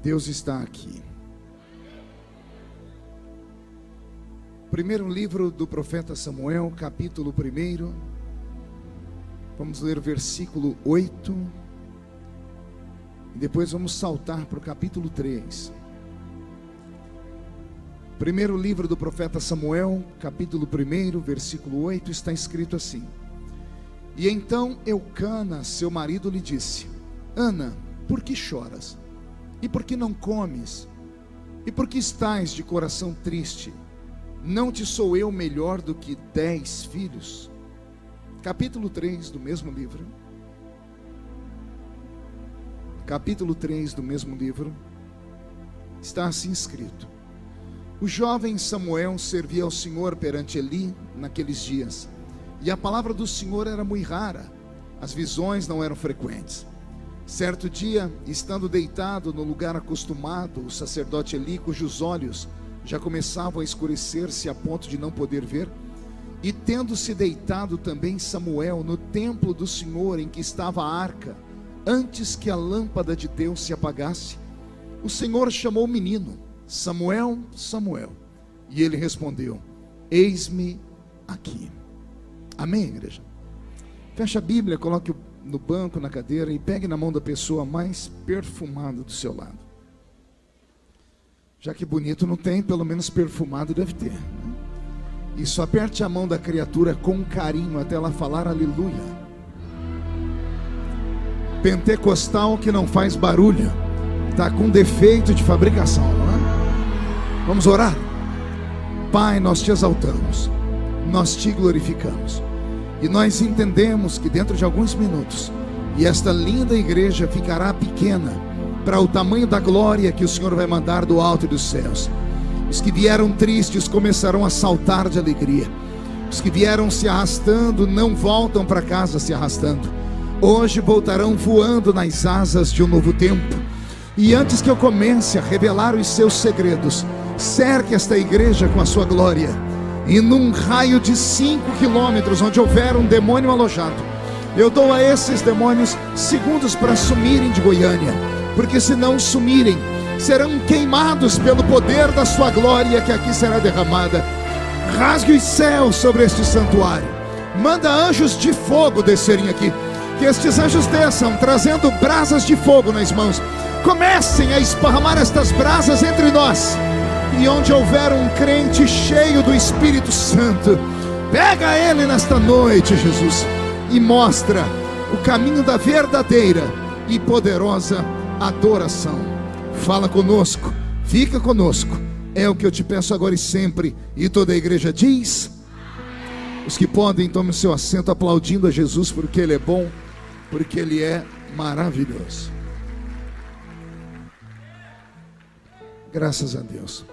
Deus está aqui. Primeiro livro do profeta Samuel, capítulo 1. Vamos ler o versículo 8. E depois vamos saltar para o capítulo 3. Primeiro livro do profeta Samuel, capítulo 1, versículo 8, está escrito assim: E então Eucana, seu marido, lhe disse: Ana, por que choras? E por que não comes? E por que estás de coração triste? Não te sou eu melhor do que 10 filhos? Capítulo 3 do mesmo livro. Capítulo 3 do mesmo livro. Está assim escrito: O jovem Samuel servia ao Senhor perante Eli naqueles dias, e a palavra do Senhor era muito rara, as visões não eram frequentes. Certo dia, estando deitado no lugar acostumado, o sacerdote Eli, cujos olhos já começavam a escurecer-se a ponto de não poder ver, e tendo-se deitado também Samuel no templo do Senhor em que estava a arca, antes que a lâmpada de Deus se apagasse, o Senhor chamou o menino: Samuel, Samuel. E ele respondeu: Eis-me aqui. Amém, igreja? Feche a Bíblia, coloque no banco, na cadeira, e pegue na mão da pessoa mais perfumada do seu lado. Já que bonito não tem, pelo menos perfumado deve ter, né? Isso, aperte a mão da criatura com carinho até ela falar aleluia. Pentecostal que não faz barulho está com defeito de fabricação, não é? Vamos orar? Pai, nós te exaltamos, nós te glorificamos, e nós entendemos que dentro de alguns minutos, e esta linda igreja ficará pequena para o tamanho da glória que o Senhor vai mandar do alto dos céus. Os que vieram tristes começarão a saltar de alegria. Os que vieram se arrastando não voltam para casa se arrastando. Hoje voltarão voando nas asas de um novo tempo. E antes que eu comece a revelar os seus segredos, cerque esta igreja com a sua glória. E num raio de 5 quilômetros, onde houver um demônio alojado, eu dou a esses demônios segundos para sumirem de Goiânia, porque se não sumirem, serão queimados pelo poder da sua glória que aqui será derramada. Rasgue os céus sobre este santuário. Manda anjos de fogo descerem aqui. Que estes anjos desçam trazendo brasas de fogo nas mãos. Comecem a esparramar estas brasas entre nós. E onde houver um crente cheio do Espírito Santo, pega ele nesta noite, Jesus, e mostra o caminho da verdadeira e poderosa adoração. Fala conosco, fica conosco, é o que eu te peço agora e sempre. E toda a igreja diz: os que podem, tomem o seu assento aplaudindo a Jesus, porque Ele é bom, porque Ele é maravilhoso. Graças a Deus.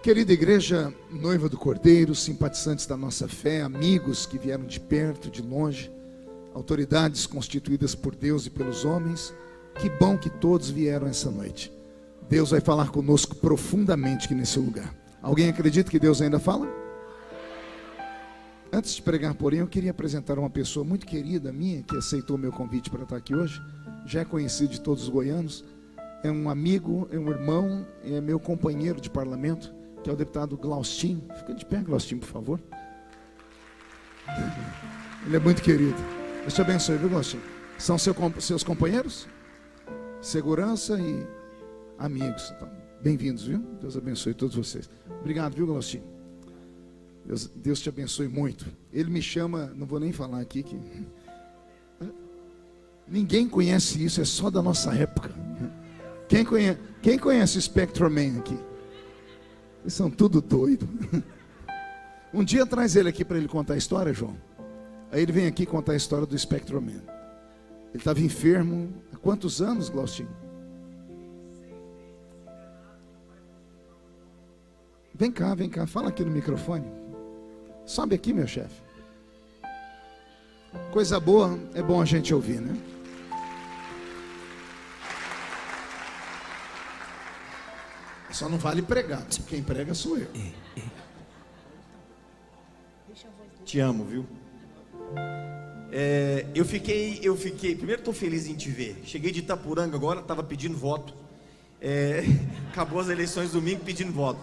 Querida igreja, noiva do Cordeiro, simpatizantes da nossa fé, amigos que vieram de perto, de longe, autoridades constituídas por Deus e pelos homens, que bom que todos vieram essa noite. Deus vai falar conosco profundamente aqui nesse lugar. Alguém acredita que Deus ainda fala? Antes de pregar, porém, eu queria apresentar uma pessoa muito querida minha, que aceitou meu convite para estar aqui hoje. Já é conhecido de todos os goianos, é um amigo, é um irmão, é meu companheiro de parlamento, que é o deputado Glaustin. Fica de pé, Glaustin, por favor. Ele é muito querido. Deus te abençoe, viu, Glaustin? São seus companheiros? Segurança e amigos. Então, bem-vindos, viu? Deus abençoe todos vocês. Obrigado, viu, Glaustin? Deus te abençoe muito. Ele me chama, não vou nem falar aqui que ninguém conhece isso, é só da nossa época. Quem conhece o Spectrum Man aqui? Eles são tudo doido. Um dia traz ele aqui para ele contar a história, João. Aí ele vem aqui contar a história do Spectrum Man. Ele estava enfermo há quantos anos, Glaustin? Vem cá, fala aqui no microfone. Sobe aqui, meu chefe. Coisa boa, é bom a gente ouvir, né? Só não vale pregar. Quem prega sou eu. Te amo, viu? Eu fiquei. Primeiro, estou feliz em te ver. Cheguei de Itapuranga agora, estava pedindo voto. Acabou as eleições domingo pedindo voto.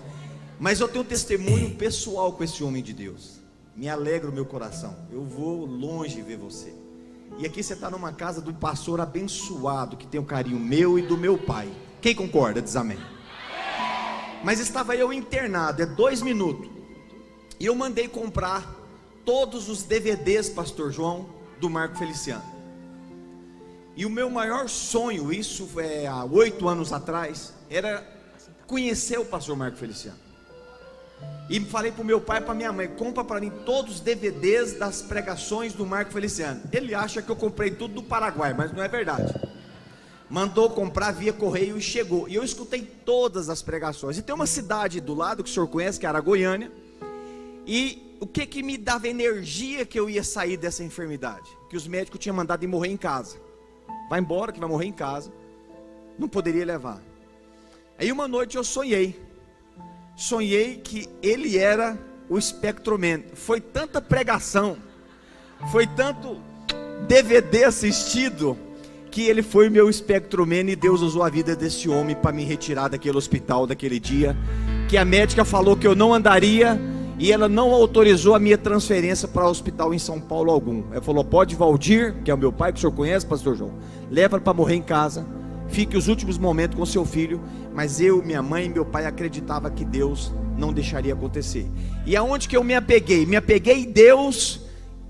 Mas eu tenho um testemunho pessoal com esse homem de Deus. Me alegra o meu coração. Eu vou longe ver você. E aqui você está numa casa do pastor abençoado, que tem o carinho meu e do meu pai. Quem concorda, diz amém. Mas estava eu internado, 2 minutos. E eu mandei comprar todos os DVDs, pastor João, do Marco Feliciano. E o meu maior sonho, isso há 8 anos atrás, era conhecer o pastor Marco Feliciano. E falei para o meu pai e para minha mãe: compra para mim todos os DVDs das pregações do Marco Feliciano. Ele acha que eu comprei tudo do Paraguai, mas não é verdade. Mandou comprar via correio e chegou. E eu escutei todas as pregações. E tem uma cidade do lado que o senhor conhece, que era Goiânia. E o que me dava energia que eu ia sair dessa enfermidade? Que os médicos tinham mandado ir morrer em casa. Vai embora que vai morrer em casa. Não poderia levar. Aí uma noite eu sonhei que ele era o Spectroman. Foi tanta pregação, foi tanto DVD assistido, que ele foi meu Spectroman. E Deus usou a vida desse homem para me retirar daquele hospital daquele dia, que a médica falou que eu não andaria, e ela não autorizou a minha transferência para o hospital em São Paulo algum. Ela falou: pode Valdir, que é o meu pai, que o senhor conhece, pastor João, leva para morrer em casa, fique os últimos momentos com seu filho. Mas eu, minha mãe e meu pai acreditava que Deus não deixaria acontecer. E aonde que eu me apeguei? Me apeguei em Deus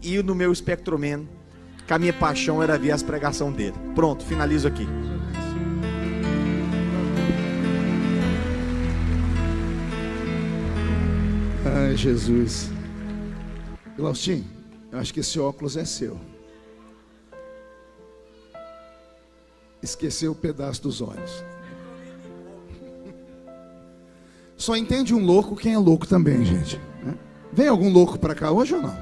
e no meu Spectroman, que a minha paixão era ver as pregações dele. Pronto, finalizo aqui. Ai, Jesus. Glaustinho, eu acho que esse óculos é seu. Esqueceu o pedaço dos olhos. Só entende um louco quem é louco também, gente. Vem algum louco para cá hoje ou não?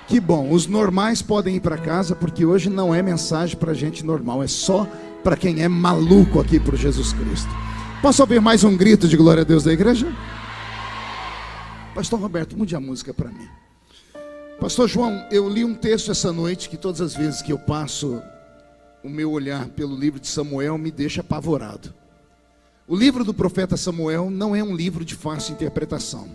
Que bom, os normais podem ir para casa, porque hoje não é mensagem para gente normal, é só para quem é maluco aqui por Jesus Cristo. Posso ouvir mais um grito de glória a Deus da igreja? Pastor Roberto, mude a música para mim. Pastor João, eu li um texto essa noite que todas as vezes que eu passo o meu olhar pelo livro de Samuel me deixa apavorado. O livro do profeta Samuel não é um livro de fácil interpretação.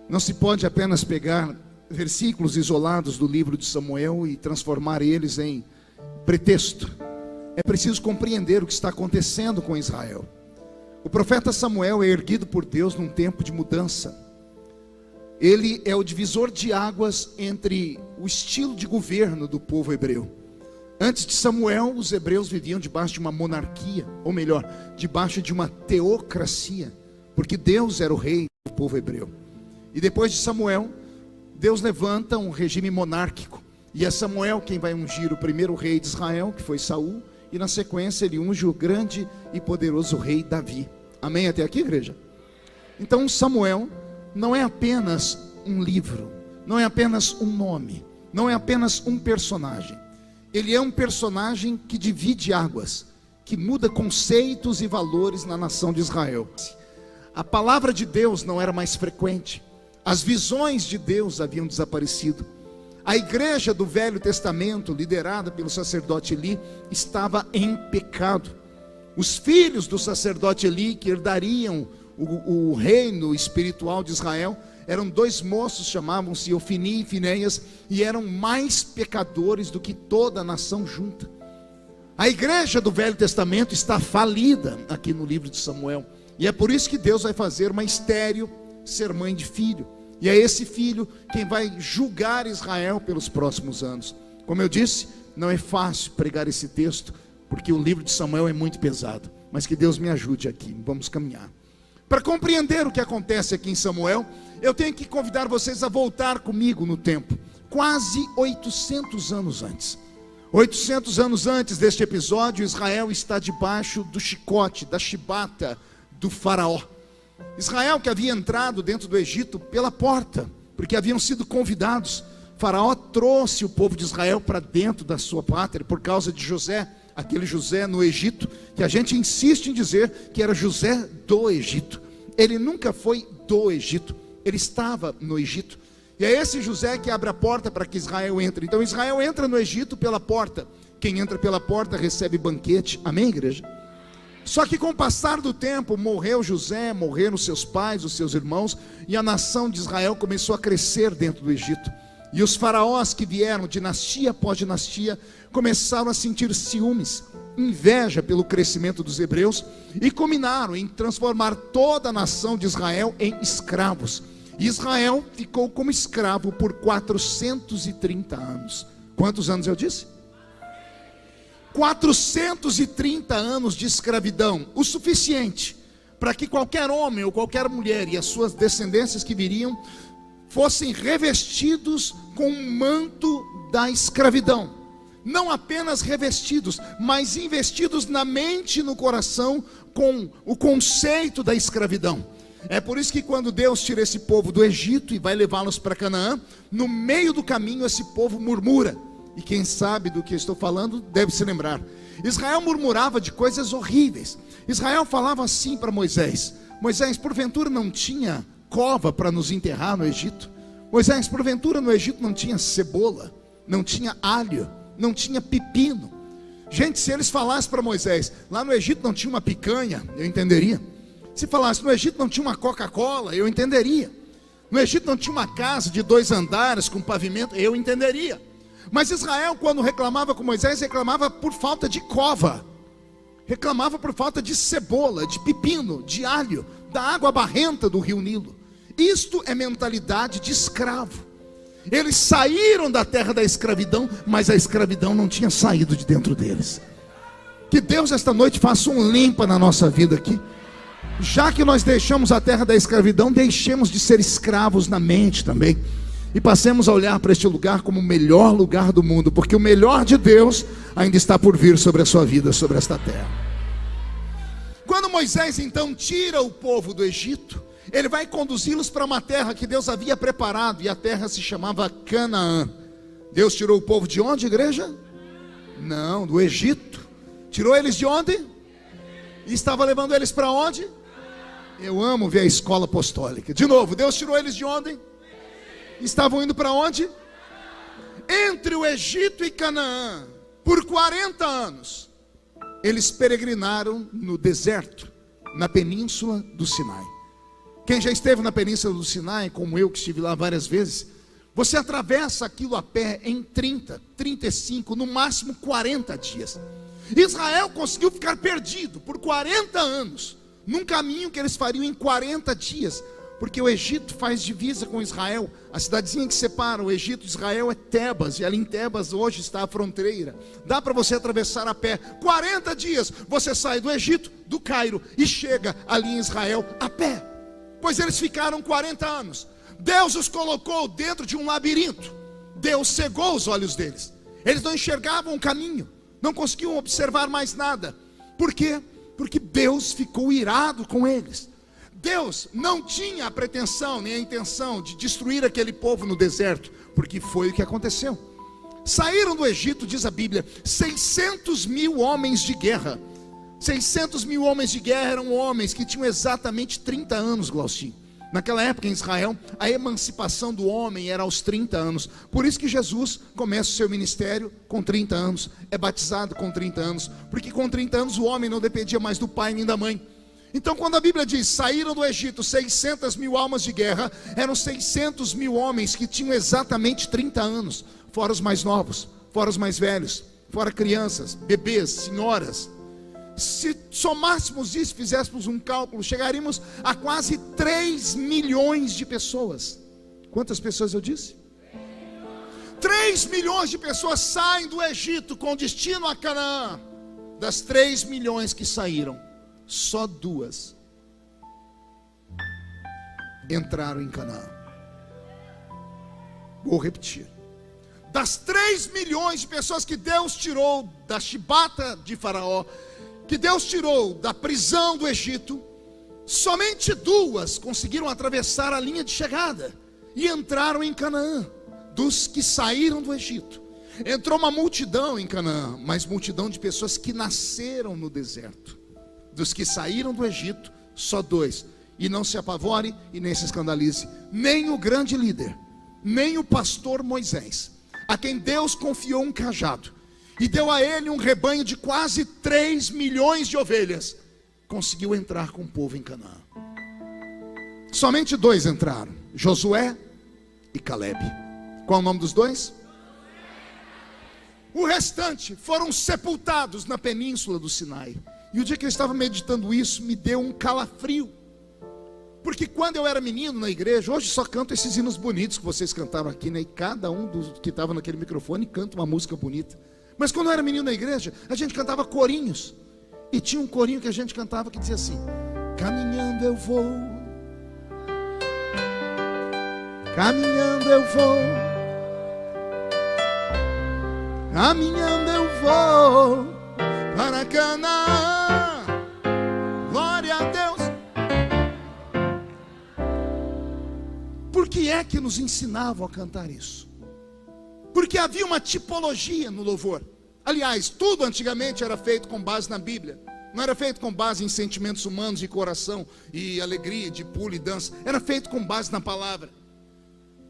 Não se pode apenas pegar versículos isolados do livro de Samuel e transformar eles em pretexto. É preciso compreender o que está acontecendo com Israel. O profeta Samuel é erguido por Deus num tempo de mudança. Ele é o divisor de águas entre o estilo de governo do povo hebreu. Antes de Samuel, os hebreus viviam debaixo de uma monarquia, ou melhor, debaixo de uma teocracia, porque Deus era o rei do povo hebreu. E depois de Samuel, Deus levanta um regime monárquico, e é Samuel quem vai ungir o primeiro rei de Israel, que foi Saul, e na sequência ele unge o grande e poderoso rei Davi. Amém até aqui, igreja? Então Samuel não é apenas um livro, não é apenas um nome, não é apenas um personagem. Ele é um personagem que divide águas, que muda conceitos e valores na nação de Israel. A palavra de Deus não era mais frequente, as visões de Deus haviam desaparecido. A igreja do Velho Testamento, liderada pelo sacerdote Eli, estava em pecado. Os filhos do sacerdote Eli, que herdariam o reino espiritual de Israel, eram 2 moços, chamavam-se Ofni e Finéias, e eram mais pecadores do que toda a nação junta. A igreja do Velho Testamento está falida aqui no livro de Samuel, e é por isso que Deus vai fazer uma estéril ser mãe de filho, e é esse filho quem vai julgar Israel pelos próximos anos. Como eu disse, não é fácil pregar esse texto, porque o livro de Samuel é muito pesado, mas que Deus me ajude aqui, vamos caminhar. Para compreender o que acontece aqui em Samuel, eu tenho que convidar vocês a voltar comigo no tempo, quase 800 anos antes. 800 anos antes deste episódio, Israel está debaixo do chicote, da chibata do faraó. Israel, que havia entrado dentro do Egito pela porta, porque haviam sido convidados. Faraó trouxe o povo de Israel para dentro da sua pátria por causa de José, aquele José no Egito, que a gente insiste em dizer que era José do Egito. Ele nunca foi do Egito, ele estava no Egito. E é esse José que abre a porta para que Israel entre. Então Israel entra no Egito pela porta. Quem entra pela porta recebe banquete. Amém, igreja? Só que com o passar do tempo, morreu José, morreram seus pais, os seus irmãos, e a nação de Israel começou a crescer dentro do Egito. E os faraós que vieram dinastia após dinastia começaram a sentir ciúmes, inveja pelo crescimento dos hebreus, e culminaram em transformar toda a nação de Israel em escravos. E Israel ficou como escravo por 430 anos. Quantos anos eu disse? 430 anos de escravidão, o suficiente para que qualquer homem ou qualquer mulher e as suas descendências que viriam fossem revestidos com o manto da escravidão. Não apenas revestidos, mas investidos na mente e no coração com o conceito da escravidão. É por isso que quando Deus tira esse povo do Egito e vai levá-los para Canaã, no meio do caminho esse povo murmura. E quem sabe do que eu estou falando deve se lembrar. Israel murmurava de coisas horríveis. Israel falava assim para Moisés: Moisés, porventura não tinha cova para nos enterrar no Egito? Moisés, porventura no Egito não tinha cebola, não tinha alho, não tinha pepino? Gente, se eles falassem para Moisés, lá no Egito não tinha uma picanha, eu entenderia. Se falasse, no Egito não tinha uma Coca-Cola, eu entenderia. No Egito não tinha uma casa de 2 andares com pavimento, eu entenderia. Mas Israel, quando reclamava com Moisés, reclamava por falta de cova, reclamava por falta de cebola, de pepino, de alho, da água barrenta do rio Nilo. Isto é mentalidade de escravo. Eles saíram da terra da escravidão, mas a escravidão não tinha saído de dentro deles. Que Deus esta noite faça um limpa na nossa vida aqui. Já que nós deixamos a terra da escravidão, deixemos de ser escravos na mente também, e passemos a olhar para este lugar como o melhor lugar do mundo, porque o melhor de Deus ainda está por vir sobre a sua vida, sobre esta terra. Quando Moisés então tira o povo do Egito, ele vai conduzi-los para uma terra que Deus havia preparado, e a terra se chamava Canaã. Deus tirou o povo de onde, igreja? Não, do Egito. Tirou eles de onde? E estava levando eles para onde? Eu amo ver a escola apostólica. De novo, Deus tirou eles de onde? Estavam indo para onde? Entre o Egito e Canaã, por 40 anos, eles peregrinaram no deserto, na península do Sinai. Quem já esteve na península do Sinai, como eu que estive lá várias vezes, você atravessa aquilo a pé em 30, 35, no máximo 40 dias. Israel conseguiu ficar perdido por 40 anos, num caminho que eles fariam em 40 dias, porque o Egito faz divisa com Israel. A cidadezinha que separa o Egito de Israel é Tebas, e ali em Tebas hoje está a fronteira. Dá para você atravessar a pé, 40 dias, você sai do Egito, do Cairo, e chega ali em Israel a pé. Pois eles ficaram 40 anos. Deus os colocou dentro de um labirinto. Deus cegou os olhos deles. Eles não enxergavam o caminho, não conseguiam observar mais nada. Por quê? Porque Deus ficou irado com eles. Deus não tinha a pretensão nem a intenção de destruir aquele povo no deserto, porque foi o que aconteceu. Saíram do Egito, diz a Bíblia, 600 mil homens de guerra. 600 mil homens de guerra eram homens que tinham exatamente 30 anos, Glaucinho. Naquela época em Israel, a emancipação do homem era aos 30 anos. Por isso que Jesus começa o seu ministério com 30 anos, é batizado com 30 anos, porque com 30 anos o homem não dependia mais do pai nem da mãe. Então quando a Bíblia diz, saíram do Egito 600 mil almas de guerra, eram 600 mil homens que tinham exatamente 30 anos, fora os mais novos, fora os mais velhos, fora crianças, bebês, senhoras. Se somássemos isso, fizéssemos um cálculo, chegaríamos a quase 3 milhões de pessoas. Quantas pessoas eu disse? 3 milhões de pessoas saem do Egito com destino a Canaã. Das 3 milhões que saíram, só 2 entraram em Canaã. Vou repetir. Das 3 milhões de pessoas que Deus tirou da chibata de Faraó, que Deus tirou da prisão do Egito, somente 2 conseguiram atravessar a linha de chegada e entraram em Canaã. Dos que saíram do Egito, entrou uma multidão em Canaã, mas multidão de pessoas que nasceram no deserto. Dos que saíram do Egito, só 2. E não se apavore e nem se escandalize, nem o grande líder, nem o pastor Moisés, a quem Deus confiou um cajado e deu a ele um rebanho de quase 3 milhões de ovelhas. conseguiu entrar com o povo em Canaã. Somente 2 entraram, Josué e Caleb. Qual é o nome dos 2? O restante foram sepultados na península do Sinai. E o dia que eu estava meditando isso, me deu um calafrio. Porque quando eu era menino na igreja, hoje só canto esses hinos bonitos que vocês cantaram aqui, né? E cada um dos que estava naquele microfone canta uma música bonita. Mas quando eu era menino na igreja, a gente cantava corinhos. E tinha um corinho que a gente cantava que dizia assim: caminhando eu vou, caminhando eu vou, caminhando eu vou para Canaã, glória a Deus. Por que é que nos ensinavam a cantar isso? Porque havia uma tipologia no louvor. Aliás, tudo antigamente era feito com base na Bíblia. Não era feito com base em sentimentos humanos de coração e alegria, de pulo e dança. Era feito com base na palavra.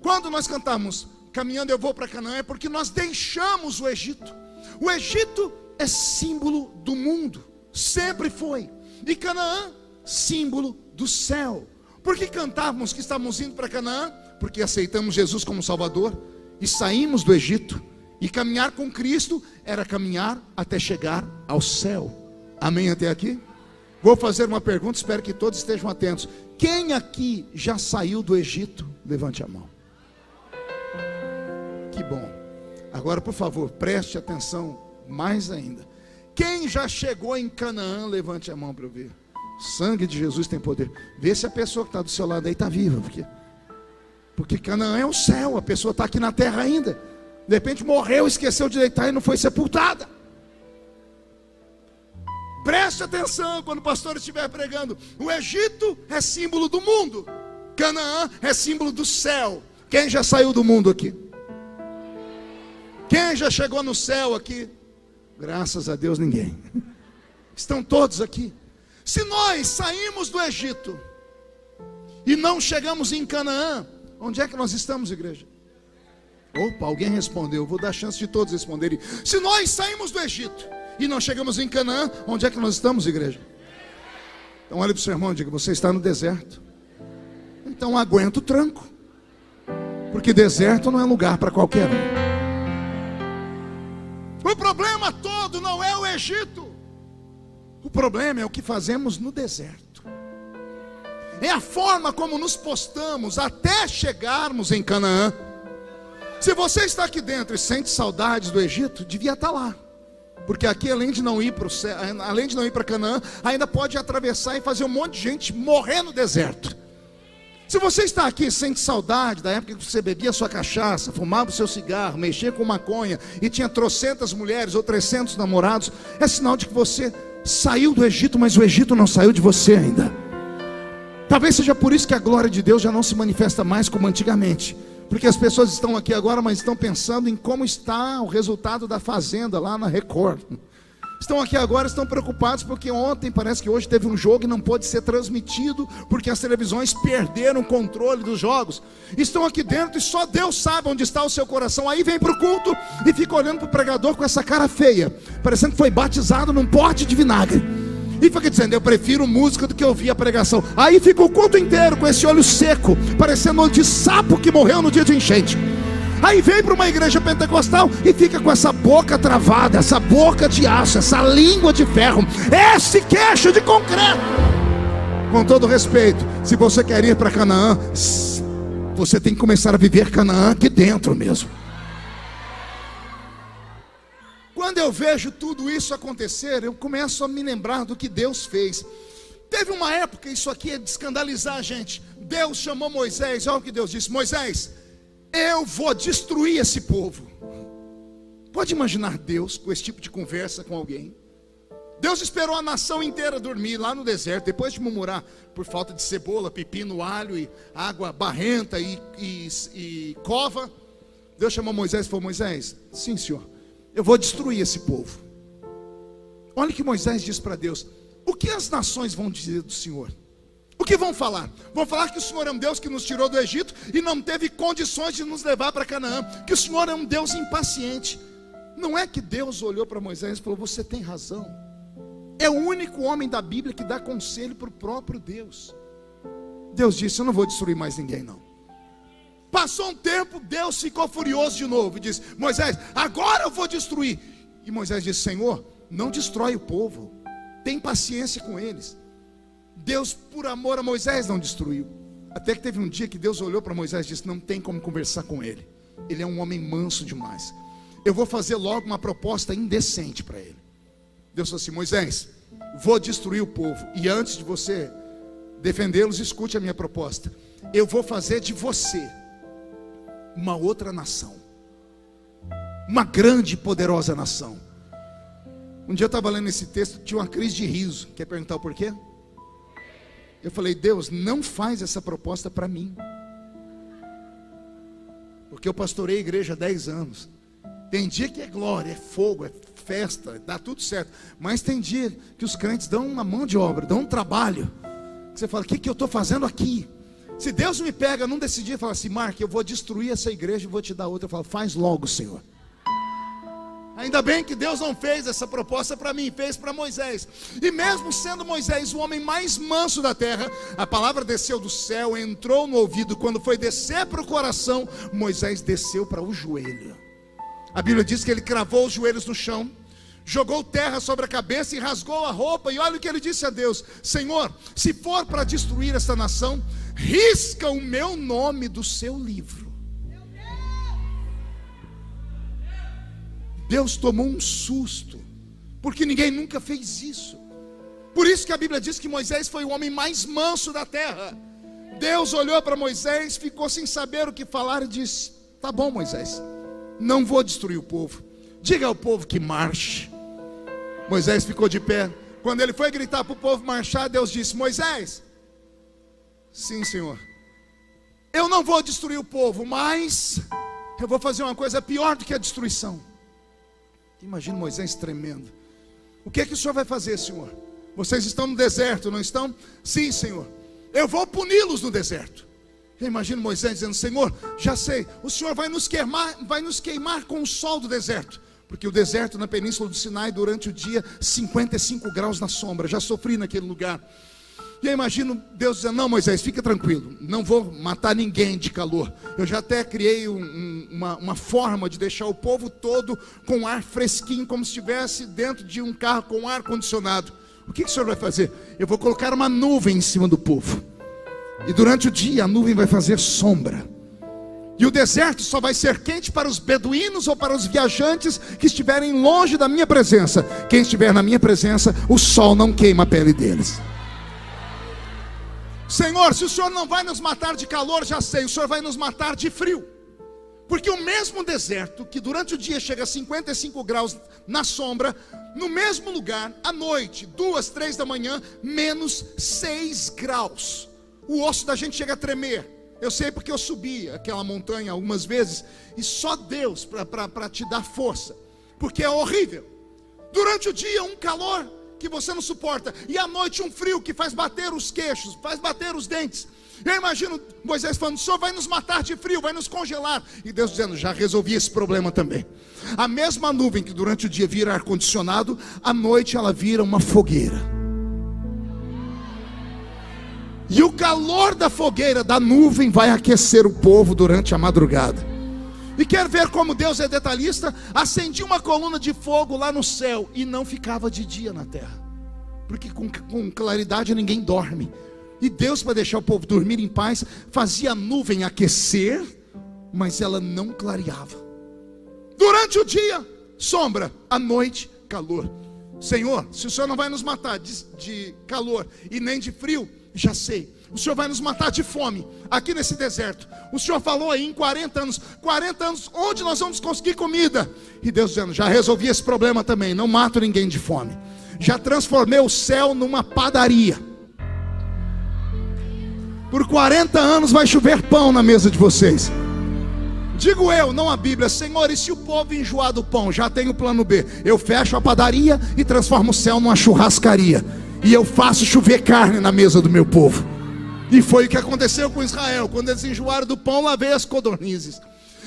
Quando nós cantamos caminhando eu vou para Canaã, é porque nós deixamos o Egito. O Egito é símbolo do mundo, sempre foi. E Canaã, símbolo do céu. Por que cantávamos que estávamos indo para Canaã? Porque aceitamos Jesus como Salvador e saímos do Egito. E caminhar com Cristo era caminhar até chegar ao céu. Amém até aqui? Vou fazer uma pergunta, espero que todos estejam atentos. Quem aqui já saiu do Egito? Levante a mão. Que bom. Agora, por favor, preste atenção mais ainda. Quem já chegou em Canaã? Levante a mão para eu ver. O sangue de Jesus tem poder. Vê se a pessoa que está do seu lado aí está viva. Porque Canaã é o céu. A pessoa está aqui na terra ainda. De repente morreu, esqueceu de deitar e não foi sepultada. Preste atenção quando o pastor estiver pregando. O Egito é símbolo do mundo. Canaã é símbolo do céu. Quem já saiu do mundo aqui? Quem já chegou no céu aqui? Graças a Deus ninguém. Estão todos aqui. Se nós saímos do Egito e não chegamos em Canaã, onde é que nós estamos, igreja? Opa, alguém respondeu. Vou dar chance de todos responderem. Se nós saímos do Egito e não chegamos em Canaã, onde é que nós estamos, igreja? Então olha para o seu irmão e diga: você está no deserto. Então aguenta o tranco, porque deserto não é lugar para qualquer um. O problema todo não é o Egito. O problema é o que fazemos no deserto. É a forma como nos postamos até chegarmos em Canaã. Se você está aqui dentro e sente saudades do Egito, devia estar lá. Porque aqui, além de não ir para o céu, além de não ir para Canaã, ainda pode atravessar e fazer um monte de gente morrer no deserto. Se você está aqui e sente saudade da época que você bebia sua cachaça, fumava o seu cigarro, mexia com maconha e tinha trocentas mulheres ou 300 namorados, é sinal de que você saiu do Egito, mas o Egito não saiu de você ainda. Talvez seja por isso que a glória de Deus já não se manifesta mais como antigamente. Porque as pessoas estão aqui agora, mas estão pensando em como está o resultado da Fazenda lá na Record. Estão aqui agora, estão preocupados porque ontem, parece que hoje teve um jogo e não pôde ser transmitido, porque as televisões perderam o controle dos jogos. Estão aqui dentro e só Deus sabe onde está o seu coração. Aí vem para o culto e fica olhando para o pregador com essa cara feia, parecendo que foi batizado num pote de vinagre. E fica dizendo: eu prefiro música do que ouvir a pregação. Aí fica o culto inteiro com esse olho seco, parecendo olho de sapo que morreu no dia de enchente. Aí vem para uma igreja pentecostal e fica com essa boca travada, essa boca de aço, essa língua de ferro, esse queixo de concreto. Com todo respeito, se você quer ir para Canaã, você tem que começar a viver Canaã aqui dentro mesmo. Quando eu vejo tudo isso acontecer, eu começo a me lembrar do que Deus fez. Teve uma época, isso aqui é de escandalizar a gente. Deus chamou Moisés, olha o que Deus disse: Moisés, eu vou destruir esse povo. Pode imaginar Deus com esse tipo de conversa com alguém? Deus esperou a nação inteira dormir lá no deserto, depois de murmurar por falta de cebola, pepino, alho e água barrenta e cova. Deus chamou Moisés e falou: Moisés, sim senhor, eu vou destruir esse povo. Olha o que Moisés diz para Deus: o que as nações vão dizer do Senhor? O que vão falar? Vão falar que o Senhor é um Deus que nos tirou do Egito e não teve condições de nos levar para Canaã, que o Senhor é um Deus impaciente. Não é que Deus olhou para Moisés e falou: você tem razão, É o único homem da Bíblia que dá conselho para o próprio Deus. Deus disse: eu não vou destruir mais ninguém não. Passou um tempo, Deus ficou furioso de novo e disse: Moisés, agora eu vou destruir. E Moisés disse: Senhor, não destrói o povo, tem paciência com eles. Deus, por amor a Moisés, não destruiu. Até que teve um dia que Deus olhou para Moisés e disse: não tem como conversar com ele, ele é um homem manso demais. Eu vou fazer logo uma proposta indecente para ele. Deus falou assim: Moisés, vou destruir o povo, e antes de você defendê-los, escute a minha proposta. Eu vou fazer de você uma outra nação, uma grande e poderosa nação. Um dia eu estava lendo esse texto, tinha uma crise de riso. Quer perguntar o porquê? Eu falei: Deus, não faz essa proposta para mim, porque eu pastorei a igreja há 10 anos. Tem dia que é glória, é fogo, é festa, dá tudo certo. Mas tem dia que os crentes dão uma mão de obra, dão um trabalho, que você fala: o que eu estou fazendo aqui? Se Deus me pega num desse dia e fala assim: Mark, eu vou destruir essa igreja e vou te dar outra, eu falo: faz logo, Senhor. Ainda bem que Deus não fez essa proposta para mim, fez para Moisés. E mesmo sendo Moisés o homem mais manso da terra, a palavra desceu do céu, entrou no ouvido. Quando foi descer para o coração, Moisés desceu para o joelho. A Bíblia diz que ele cravou os joelhos no chão, jogou terra sobre a cabeça e rasgou a roupa. E olha o que ele disse a Deus: Senhor, se for para destruir esta nação, risca o meu nome do seu livro. Deus tomou um susto, porque ninguém nunca fez isso. Por isso que a Bíblia diz que Moisés foi o homem mais manso da terra. Deus olhou para Moisés, ficou sem saber o que falar e disse: tá bom, Moisés, não vou destruir o povo, diga ao povo que marche. Moisés ficou de pé. Quando ele foi gritar para o povo marchar, Deus disse: Moisés, sim, Senhor, eu não vou destruir o povo, mas eu vou fazer uma coisa pior do que a destruição. Imagina Moisés tremendo. O que é que o Senhor vai fazer, Senhor? Vocês estão no deserto, não estão? Sim, Senhor, eu vou puni-los no deserto. Eu imagino Moisés dizendo: Senhor, já sei, o Senhor vai nos queimar com o sol do deserto. Porque o deserto na península do Sinai, durante o dia, 55 graus na sombra. Já sofri naquele lugar. E eu imagino Deus dizendo: não, Moisés, fica tranquilo, não vou matar ninguém de calor. Eu já até criei uma forma de deixar o povo todo com ar fresquinho, como se estivesse dentro de um carro com ar condicionado. O que o Senhor vai fazer? Eu vou colocar uma nuvem em cima do povo, e durante o dia a nuvem vai fazer sombra. E o deserto só vai ser quente para os beduínos ou para os viajantes que estiverem longe da minha presença. Quem estiver na minha presença, o sol não queima a pele deles. Senhor, se o Senhor não vai nos matar de calor, já sei, o Senhor vai nos matar de frio. Porque o mesmo deserto, que durante o dia chega a 55 graus na sombra, no mesmo lugar, à noite, 2, 3 da manhã, menos 6 graus. O osso da gente chega a tremer. Eu sei porque eu subi aquela montanha algumas vezes, e só Deus para te dar força, porque é horrível. Durante o dia um calor que você não suporta, e à noite um frio que faz bater os queixos, faz bater os dentes. Eu imagino Moisés falando: o Senhor vai nos matar de frio, vai nos congelar. E Deus dizendo: já resolvi esse problema também. A mesma nuvem que durante o dia vira ar-condicionado, à noite ela vira uma fogueira. E o calor da fogueira, da nuvem, vai aquecer o povo durante a madrugada. E quer ver como Deus é detalhista? Acendia uma coluna de fogo lá no céu, e não ficava de dia na terra, porque com claridade ninguém dorme. E Deus, para deixar o povo dormir em paz, fazia a nuvem aquecer, mas ela não clareava. Durante o dia, sombra; à noite, calor. Senhor, se o Senhor não vai nos matar de calor e nem de frio, já sei, o Senhor vai nos matar de fome aqui nesse deserto. O Senhor falou aí em 40 anos, onde nós vamos conseguir comida? E Deus dizendo: já resolvi esse problema também, não mato ninguém de fome. Já transformei o céu numa padaria. Por 40 anos vai chover pão na mesa de vocês. Digo eu, não a Bíblia: Senhor, e se o povo enjoar do pão? Já tenho o plano B. Eu fecho a padaria e transformo o céu numa churrascaria, e eu faço chover carne na mesa do meu povo. E foi o que aconteceu com Israel. Quando eles enjoaram do pão, lá veio as codornizes.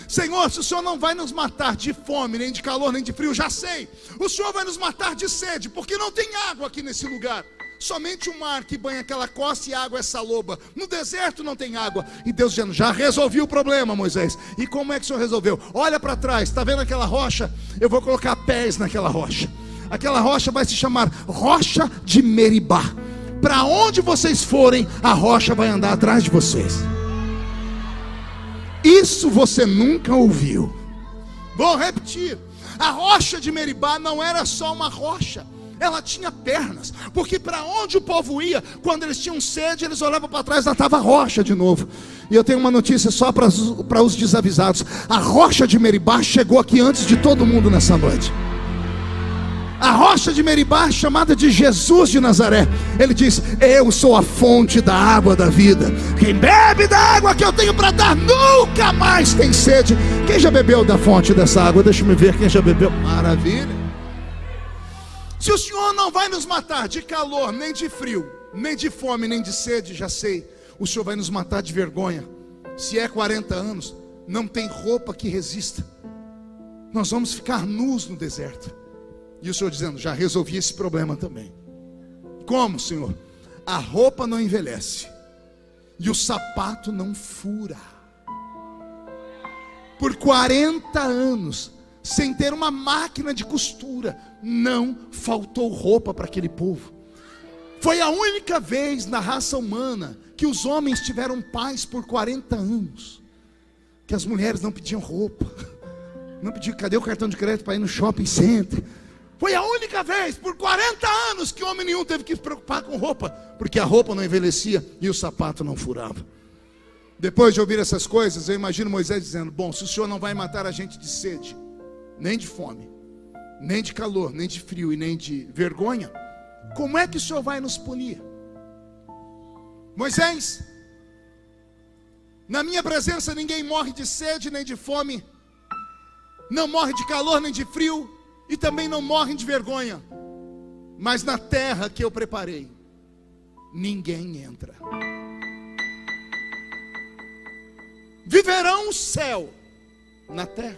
Senhor, se o Senhor não vai nos matar de fome, nem de calor, nem de frio, já sei. O Senhor vai nos matar de sede, porque não tem água aqui nesse lugar. Somente o mar que banha aquela costa e a água é saloba. No deserto não tem água. E Deus dizendo, já resolvi o problema, Moisés. E como é que o Senhor resolveu? Olha para trás, está vendo aquela rocha? Eu vou colocar pés naquela rocha. Aquela rocha vai se chamar Rocha de Meribá. Para onde vocês forem, a rocha vai andar atrás de vocês. Isso você nunca ouviu. Vou repetir. A rocha de Meribá não era só uma rocha, ela tinha pernas, porque para onde o povo ia, quando eles tinham sede, eles olhavam para trás, lá estava a rocha de novo. E eu tenho uma notícia só para os desavisados: a rocha de Meribá chegou aqui antes de todo mundo nessa noite. A rocha de Meribá, chamada de Jesus de Nazaré. Ele diz, eu sou a fonte da água da vida. Quem bebe da água que eu tenho para dar nunca mais tem sede. Quem já bebeu da fonte dessa água? Deixa eu ver quem já bebeu. Maravilha. Se o Senhor não vai nos matar de calor, nem de frio, nem de fome, nem de sede, já sei, o Senhor vai nos matar de vergonha. Se é 40 anos, não tem roupa que resista. Nós vamos ficar nus no deserto. E o Senhor dizendo, já resolvi esse problema também. Como, Senhor? A roupa não envelhece e o sapato não fura. Por 40 anos, sem ter uma máquina de costura, não faltou roupa para aquele povo. Foi a única vez na raça humana que os homens tiveram paz por 40 anos, que as mulheres não pediam roupa, não pediam, cadê o cartão de crédito para ir no shopping center? Foi a única vez por 40 anos que homem nenhum teve que se preocupar com roupa, porque a roupa não envelhecia e o sapato não furava. Depois de ouvir essas coisas, eu imagino Moisés dizendo, bom, se o Senhor não vai matar a gente de sede, nem de fome, nem de calor, nem de frio e nem de vergonha, como é que o Senhor vai nos punir? Moisés, na minha presença ninguém morre de sede nem de fome, não morre de calor nem de frio, e também não morrem de vergonha. Mas na terra que eu preparei, ninguém entra. Viverão o céu na terra.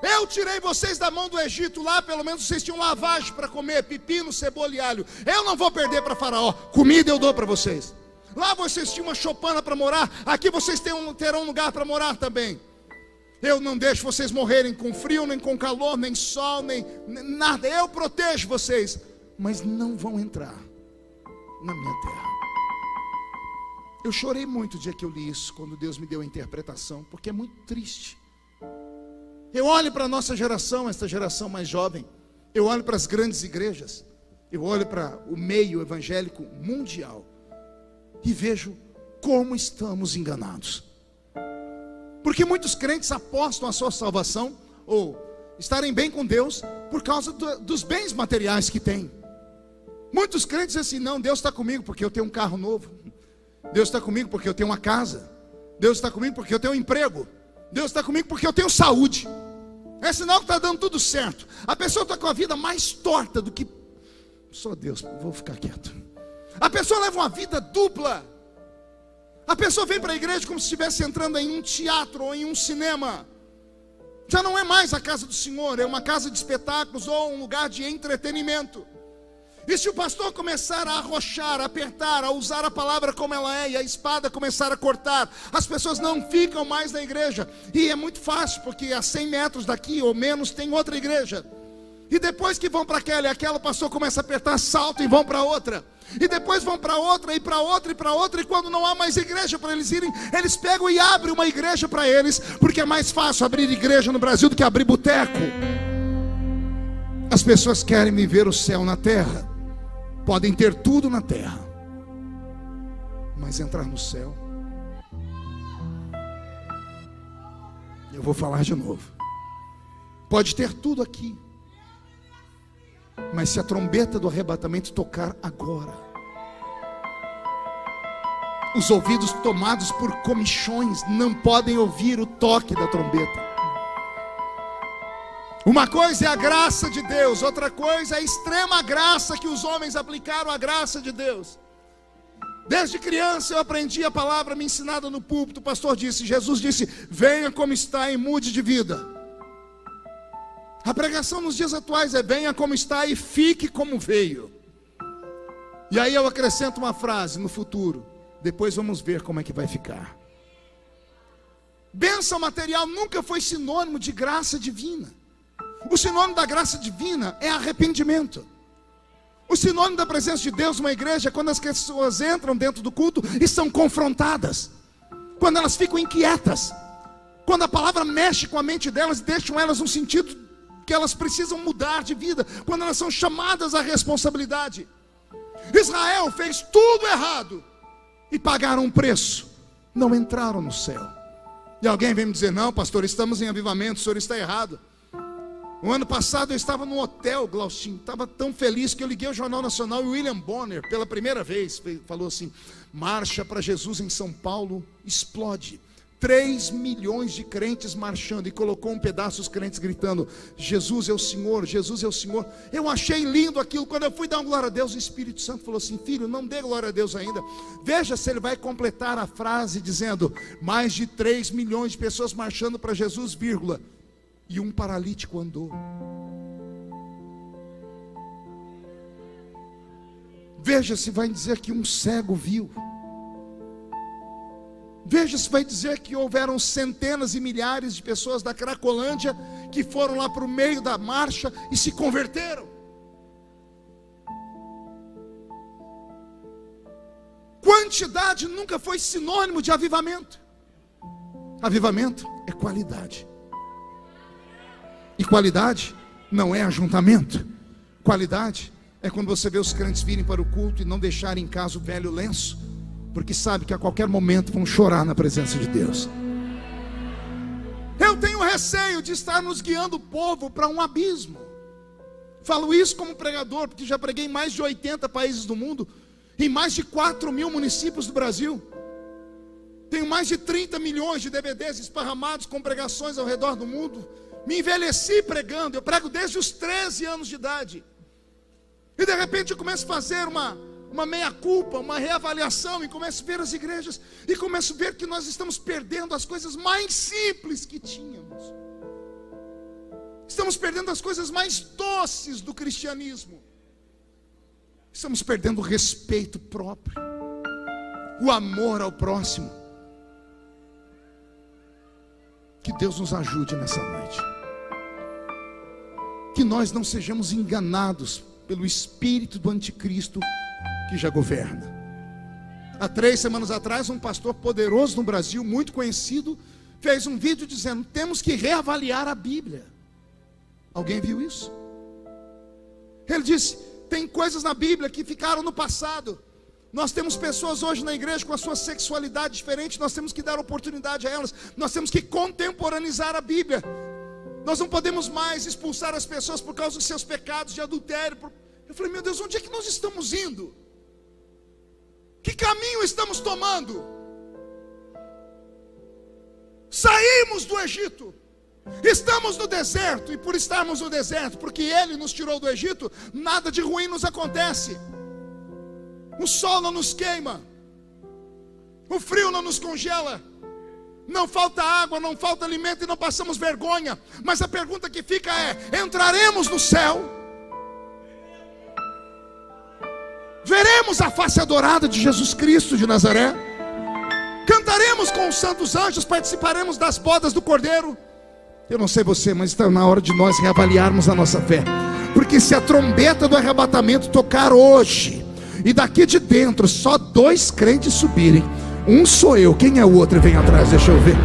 Eu tirei vocês da mão do Egito. Lá pelo menos vocês tinham lavagem para comer, pepino, cebola e alho. Eu não vou perder para Faraó. Comida eu dou para vocês. Lá vocês tinham uma choupana para morar. Aqui vocês terão um lugar para morar também. Eu não deixo vocês morrerem com frio, nem com calor, nem sol, nem nada. Eu protejo vocês, mas não vão entrar na minha terra. Eu chorei muito o dia que eu li isso, quando Deus me deu a interpretação, porque é muito triste. Eu olho para a nossa geração, essa geração mais jovem. Eu olho para as grandes igrejas. Eu olho para o meio evangélico mundial e vejo como estamos enganados. Porque muitos crentes apostam a sua salvação, ou estarem bem com Deus, por causa dos bens materiais que têm. Muitos crentes dizem assim, não, Deus está comigo porque eu tenho um carro novo. Deus está comigo porque eu tenho uma casa. Deus está comigo porque eu tenho um emprego. Deus está comigo porque eu tenho saúde. É sinal que está dando tudo certo. A pessoa está com a vida mais torta do que... Só Deus, vou ficar quieto. A pessoa leva uma vida dupla. A pessoa vem para a igreja como se estivesse entrando em um teatro ou em um cinema. Já não é mais a casa do Senhor, é uma casa de espetáculos ou um lugar de entretenimento. E se o pastor começar a arrochar, a apertar, a usar a palavra como ela é, e a espada começar a cortar, as pessoas não ficam mais na igreja. E é muito fácil, porque a 100 metros daqui ou menos tem outra igreja. E depois que vão para aquela, e aquela pastor começa a apertar, saltam e vão para outra. E depois vão para outra, e para outra, e para outra. E quando não há mais igreja para eles irem, eles pegam e abrem uma igreja para eles. Porque é mais fácil abrir igreja no Brasil do que abrir boteco. As pessoas querem viver o céu na terra. Podem ter tudo na terra, mas entrar no céu, eu vou falar de novo. Pode ter tudo aqui, mas se a trombeta do arrebatamento tocar agora, os ouvidos tomados por comichões não podem ouvir o toque da trombeta. Uma coisa é a graça de Deus, outra coisa é a extrema graça que os homens aplicaram à graça de Deus. Desde criança eu aprendi a palavra me ensinada no púlpito. O pastor disse, Jesus disse, venha como está e mude de vida. A pregação nos dias atuais é venha como está e fique como veio. E aí eu acrescento uma frase no futuro, depois vamos ver como é que vai ficar. Bênção material nunca foi sinônimo de graça divina. O sinônimo da graça divina é arrependimento. O sinônimo da presença de Deus numa igreja é quando as pessoas entram dentro do culto e são confrontadas, quando elas ficam inquietas, quando a palavra mexe com a mente delas e deixam elas num sentido que elas precisam mudar de vida, quando elas são chamadas à responsabilidade. Israel fez tudo errado e pagaram um preço, não entraram no céu. E alguém vem me dizer, não pastor, estamos em avivamento, o senhor está errado. O ano passado eu estava num hotel, Glaustinho, estava tão feliz que eu liguei ao Jornal Nacional e o William Bonner, pela primeira vez, falou assim, marcha para Jesus em São Paulo, explode. 3 milhões de crentes marchando, e colocou um pedaço dos crentes gritando, Jesus é o Senhor, Jesus é o Senhor. Eu achei lindo aquilo. Quando eu fui dar uma glória a Deus, o Espírito Santo falou assim, filho, não dê glória a Deus ainda, veja se ele vai completar a frase dizendo, mais de 3 milhões de pessoas marchando para Jesus, vírgula, e um paralítico andou. Veja se vai dizer que um cego viu. Veja se vai dizer que houveram centenas e milhares de pessoas da Cracolândia que foram lá para o meio da marcha e se converteram. Quantidade nunca foi sinônimo de avivamento. Avivamento é qualidade. E qualidade não é ajuntamento. Qualidade é quando você vê os crentes virem para o culto e não deixarem em casa o velho lenço, porque sabe que a qualquer momento vão chorar na presença de Deus. Eu tenho receio de estarmos guiando o povo para um abismo. Falo isso como pregador, porque já preguei em mais de 80 países do mundo, em mais de 4.000 municípios do Brasil. Tenho mais de 30 milhões de DVDs esparramados com pregações ao redor do mundo. Me envelheci pregando, eu prego desde os 13 anos de idade. E de repente eu começo a fazer uma meia-culpa, uma reavaliação, e começo a ver as igrejas, e começo a ver que nós estamos perdendo as coisas mais simples que tínhamos. Estamos perdendo as coisas mais doces do cristianismo. Estamos perdendo o respeito próprio, o amor ao próximo. Que Deus nos ajude nessa noite. Que nós não sejamos enganados pelo espírito do anticristo que já governa. Há 3 semanas atrás, um pastor poderoso no Brasil, muito conhecido, fez um vídeo dizendo, temos que reavaliar a Bíblia. Alguém viu isso? Ele disse, tem coisas na Bíblia que ficaram no passado. Nós temos pessoas hoje na igreja com a sua sexualidade diferente, nós temos que dar oportunidade a elas, nós temos que contemporaneizar a Bíblia. Nós não podemos mais expulsar as pessoas por causa dos seus pecados de adultério. Eu falei, meu Deus, onde é que nós estamos indo? Que caminho estamos tomando? Saímos do Egito, estamos no deserto, e por estarmos no deserto, porque Ele nos tirou do Egito, nada de ruim nos acontece. O sol não nos queima, o frio não nos congela, não falta água, não falta alimento e não passamos vergonha. Mas a pergunta que fica é, entraremos no céu? Veremos a face adorada de Jesus Cristo de Nazaré? Cantaremos com os santos anjos? Participaremos das bodas do Cordeiro? Eu não sei você, mas está na hora de nós reavaliarmos a nossa fé. Porque se a trombeta do arrebatamento tocar hoje, e daqui de dentro só 2 crentes subirem, um sou eu, quem é o outro? Vem atrás, deixa eu ver.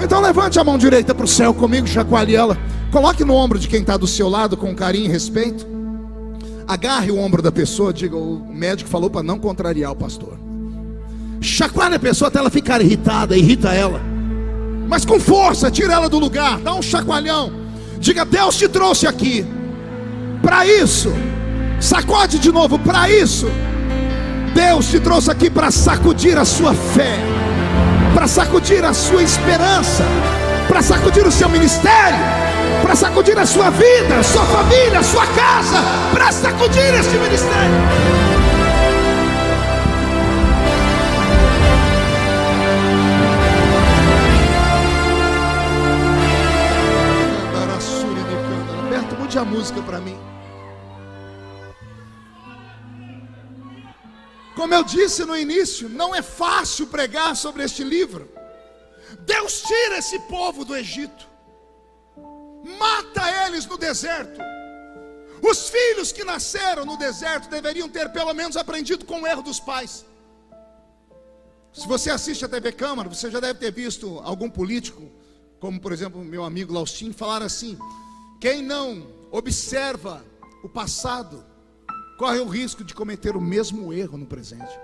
Então levante a mão direita para o céu comigo, chacoalhe ela, coloque no ombro de quem está do seu lado com carinho e respeito. Agarre o ombro da pessoa, diga, o médico falou para não contrariar o pastor. Chacoalhe a pessoa até ela ficar irritada, irrita ela, mas com força, tira ela do lugar, dá um chacoalhão. Diga, Deus te trouxe aqui para isso. Sacode de novo, para isso. Deus te trouxe aqui para sacudir a sua fé, para sacudir a sua esperança, para sacudir o seu ministério, para sacudir a sua vida, a sua família, a sua casa, para sacudir este ministério. Cante a música para mim. Como eu disse no início, não é fácil pregar sobre este livro. Deus tira esse povo do Egito, mata eles no deserto. Os filhos que nasceram no deserto deveriam ter pelo menos aprendido com o erro dos pais. Se você assiste a TV Câmara, você já deve ter visto algum político, como por exemplo meu amigo Laustin, falar assim: quem não observa o passado corre o risco de cometer o mesmo erro no presente.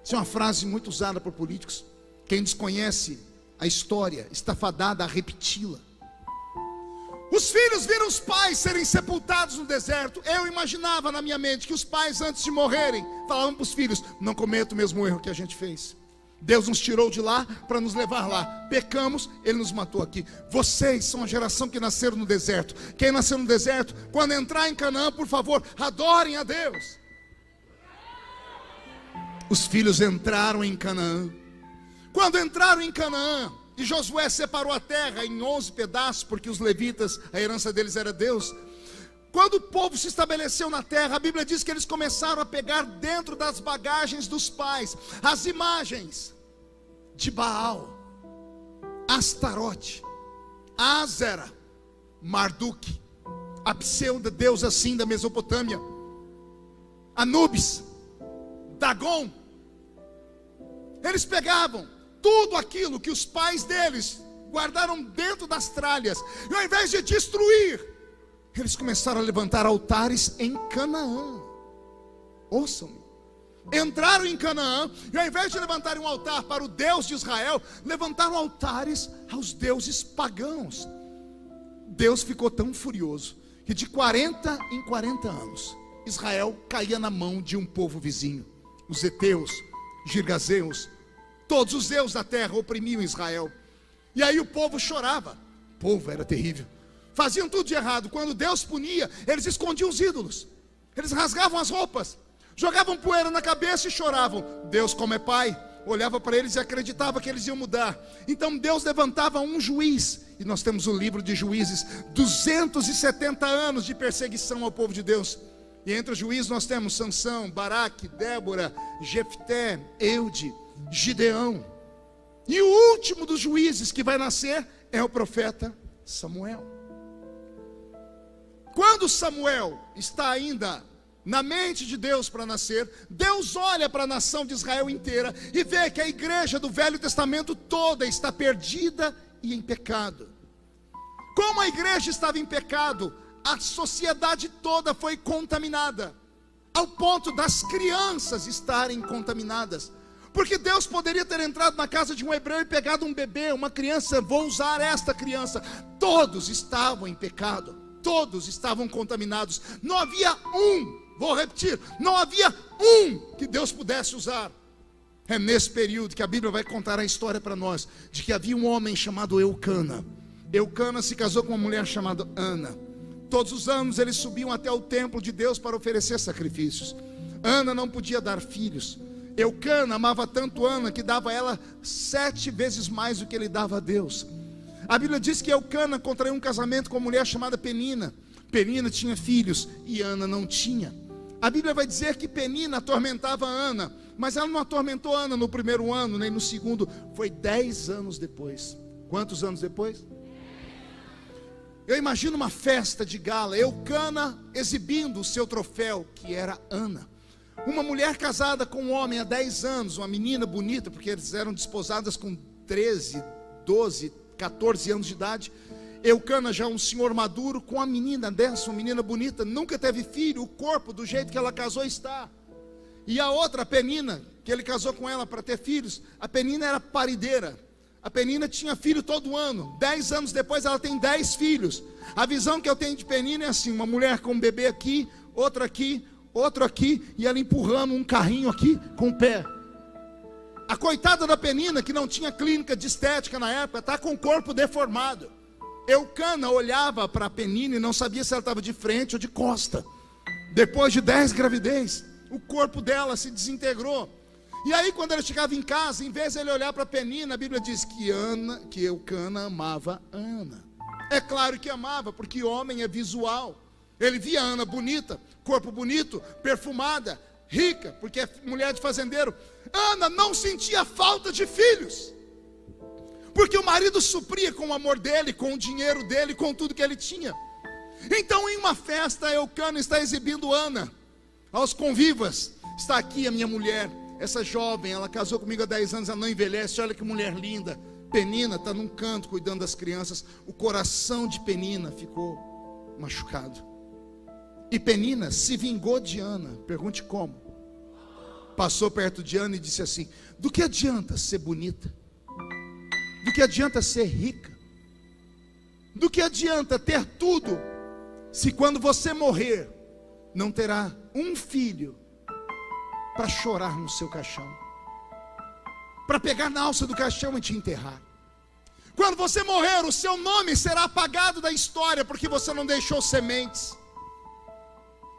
Isso é uma frase muito usada por políticos. Quem desconhece a história está fadado a repeti-la. Os filhos viram os pais serem sepultados no deserto. Eu imaginava na minha mente que os pais, antes de morrerem, falavam para os filhos: não cometa o mesmo erro que a gente fez. Deus nos tirou de lá para nos levar lá. Pecamos, Ele nos matou aqui. Vocês são a geração que nasceram no deserto. Quem nasceu no deserto, quando entrar em Canaã, por favor, adorem a Deus. Os filhos entraram em Canaã. Quando entraram em Canaã, e Josué separou a terra em 11 pedaços, porque os levitas, a herança deles era Deus. Quando o povo se estabeleceu na terra, a Bíblia diz que eles começaram a pegar dentro das bagagens dos pais as imagens de Baal, Astarote, Ázera, Marduk, a pseudo deusa assim da Mesopotâmia, Anubis, Dagon. Eles pegavam tudo aquilo que os pais deles guardaram dentro das tralhas, e ao invés de destruir, eles começaram a levantar altares em Canaã. Ouçam-me. Entraram em Canaã, e ao invés de levantarem um altar para o Deus de Israel, levantaram altares aos deuses pagãos. Deus ficou tão furioso que de 40 em 40 anos Israel caía na mão de um povo vizinho. Os heteus, girgazeus, todos os deuses da terra oprimiam Israel. E aí o povo chorava. O povo era terrível. Faziam tudo de errado. Quando Deus punia, eles escondiam os ídolos. Eles rasgavam as roupas, jogavam poeira na cabeça e choravam. Deus, como é pai, olhava para eles e acreditava que eles iam mudar. Então Deus levantava um juiz. E nós temos o livro de Juízes. 270 anos de perseguição ao povo de Deus. E entre os juízes nós temos Sansão, Baraque, Débora, Jefté, Eude, Gideão. E o último dos juízes que vai nascer é o profeta Samuel. Quando Samuel está ainda na mente de Deus para nascer, Deus olha para a nação de Israel inteira e vê que a igreja do Velho Testamento toda está perdida e em pecado. Como a igreja estava em pecado, a sociedade toda foi contaminada, ao ponto das crianças estarem contaminadas. Porque Deus poderia ter entrado na casa de um hebreu e pegado um bebê, uma criança: vou usar esta criança. Todos estavam em pecado, todos estavam contaminados. Não havia vou repetir, não havia que Deus pudesse usar. É nesse período que a Bíblia vai contar a história para nós, de que havia um homem chamado Eucana. Eucana se casou com uma mulher chamada Ana. Todos os anos eles subiam até o templo de Deus para oferecer sacrifícios. Ana não podia dar filhos. Eucana amava tanto Ana que dava a ela 7 vezes mais do que ele dava a Deus. A Bíblia diz que Eucana contraiu um casamento com uma mulher chamada Penina. Penina tinha filhos e Ana não tinha. A Bíblia vai dizer que Penina atormentava Ana, mas ela não atormentou Ana no primeiro ano, nem no segundo. Foi 10 anos depois. Quantos anos depois? Eu imagino uma festa de gala, Eucana exibindo o seu troféu, que era Ana. Uma mulher casada com um homem há 10 anos, uma menina bonita, porque eles eram desposadas com 13, 12, 14 anos de idade. Eucana já um senhor maduro, com a menina dessa, uma menina bonita, nunca teve filho, o corpo do jeito que ela casou está. E a outra, a Penina, que ele casou com ela para ter filhos, a Penina era parideira. A Penina tinha filho todo ano. 10 anos depois ela tem 10 filhos. A visão que eu tenho de Penina é assim: uma mulher com um bebê aqui, outro aqui, outro aqui, e ela empurrando um carrinho aqui com o pé. A coitada da Penina, que não tinha clínica de estética na época, está com o corpo deformado. Eucana olhava para a Penina e não sabia se ela estava de frente ou de costa. Depois de 10 gravidez, o corpo dela se desintegrou. E aí quando ele chegava em casa, em vez de ele olhar para Penina, a Bíblia diz que Eucana amava Ana. É claro que amava, porque homem é visual. Ele via Ana bonita, corpo bonito, perfumada, rica, porque é mulher de fazendeiro. Ana não sentia falta de filhos, porque o marido supria com o amor dele, com o dinheiro dele, com tudo que ele tinha. Então, em uma festa, Eucana está exibindo Ana aos convivas. Está aqui a minha mulher, essa jovem, ela casou comigo há 10 anos, ela não envelhece, olha que mulher linda. Penina está num canto cuidando das crianças. O coração de Penina ficou machucado. E Penina se vingou de Ana. Pergunte como. Passou perto de Ana e disse assim: do que adianta ser bonita? Do que adianta ser rica? Do que adianta ter tudo, se quando você morrer, não terá um filho para chorar no seu caixão, para pegar na alça do caixão e te enterrar? Quando você morrer, o seu nome será apagado da história, porque você não deixou sementes.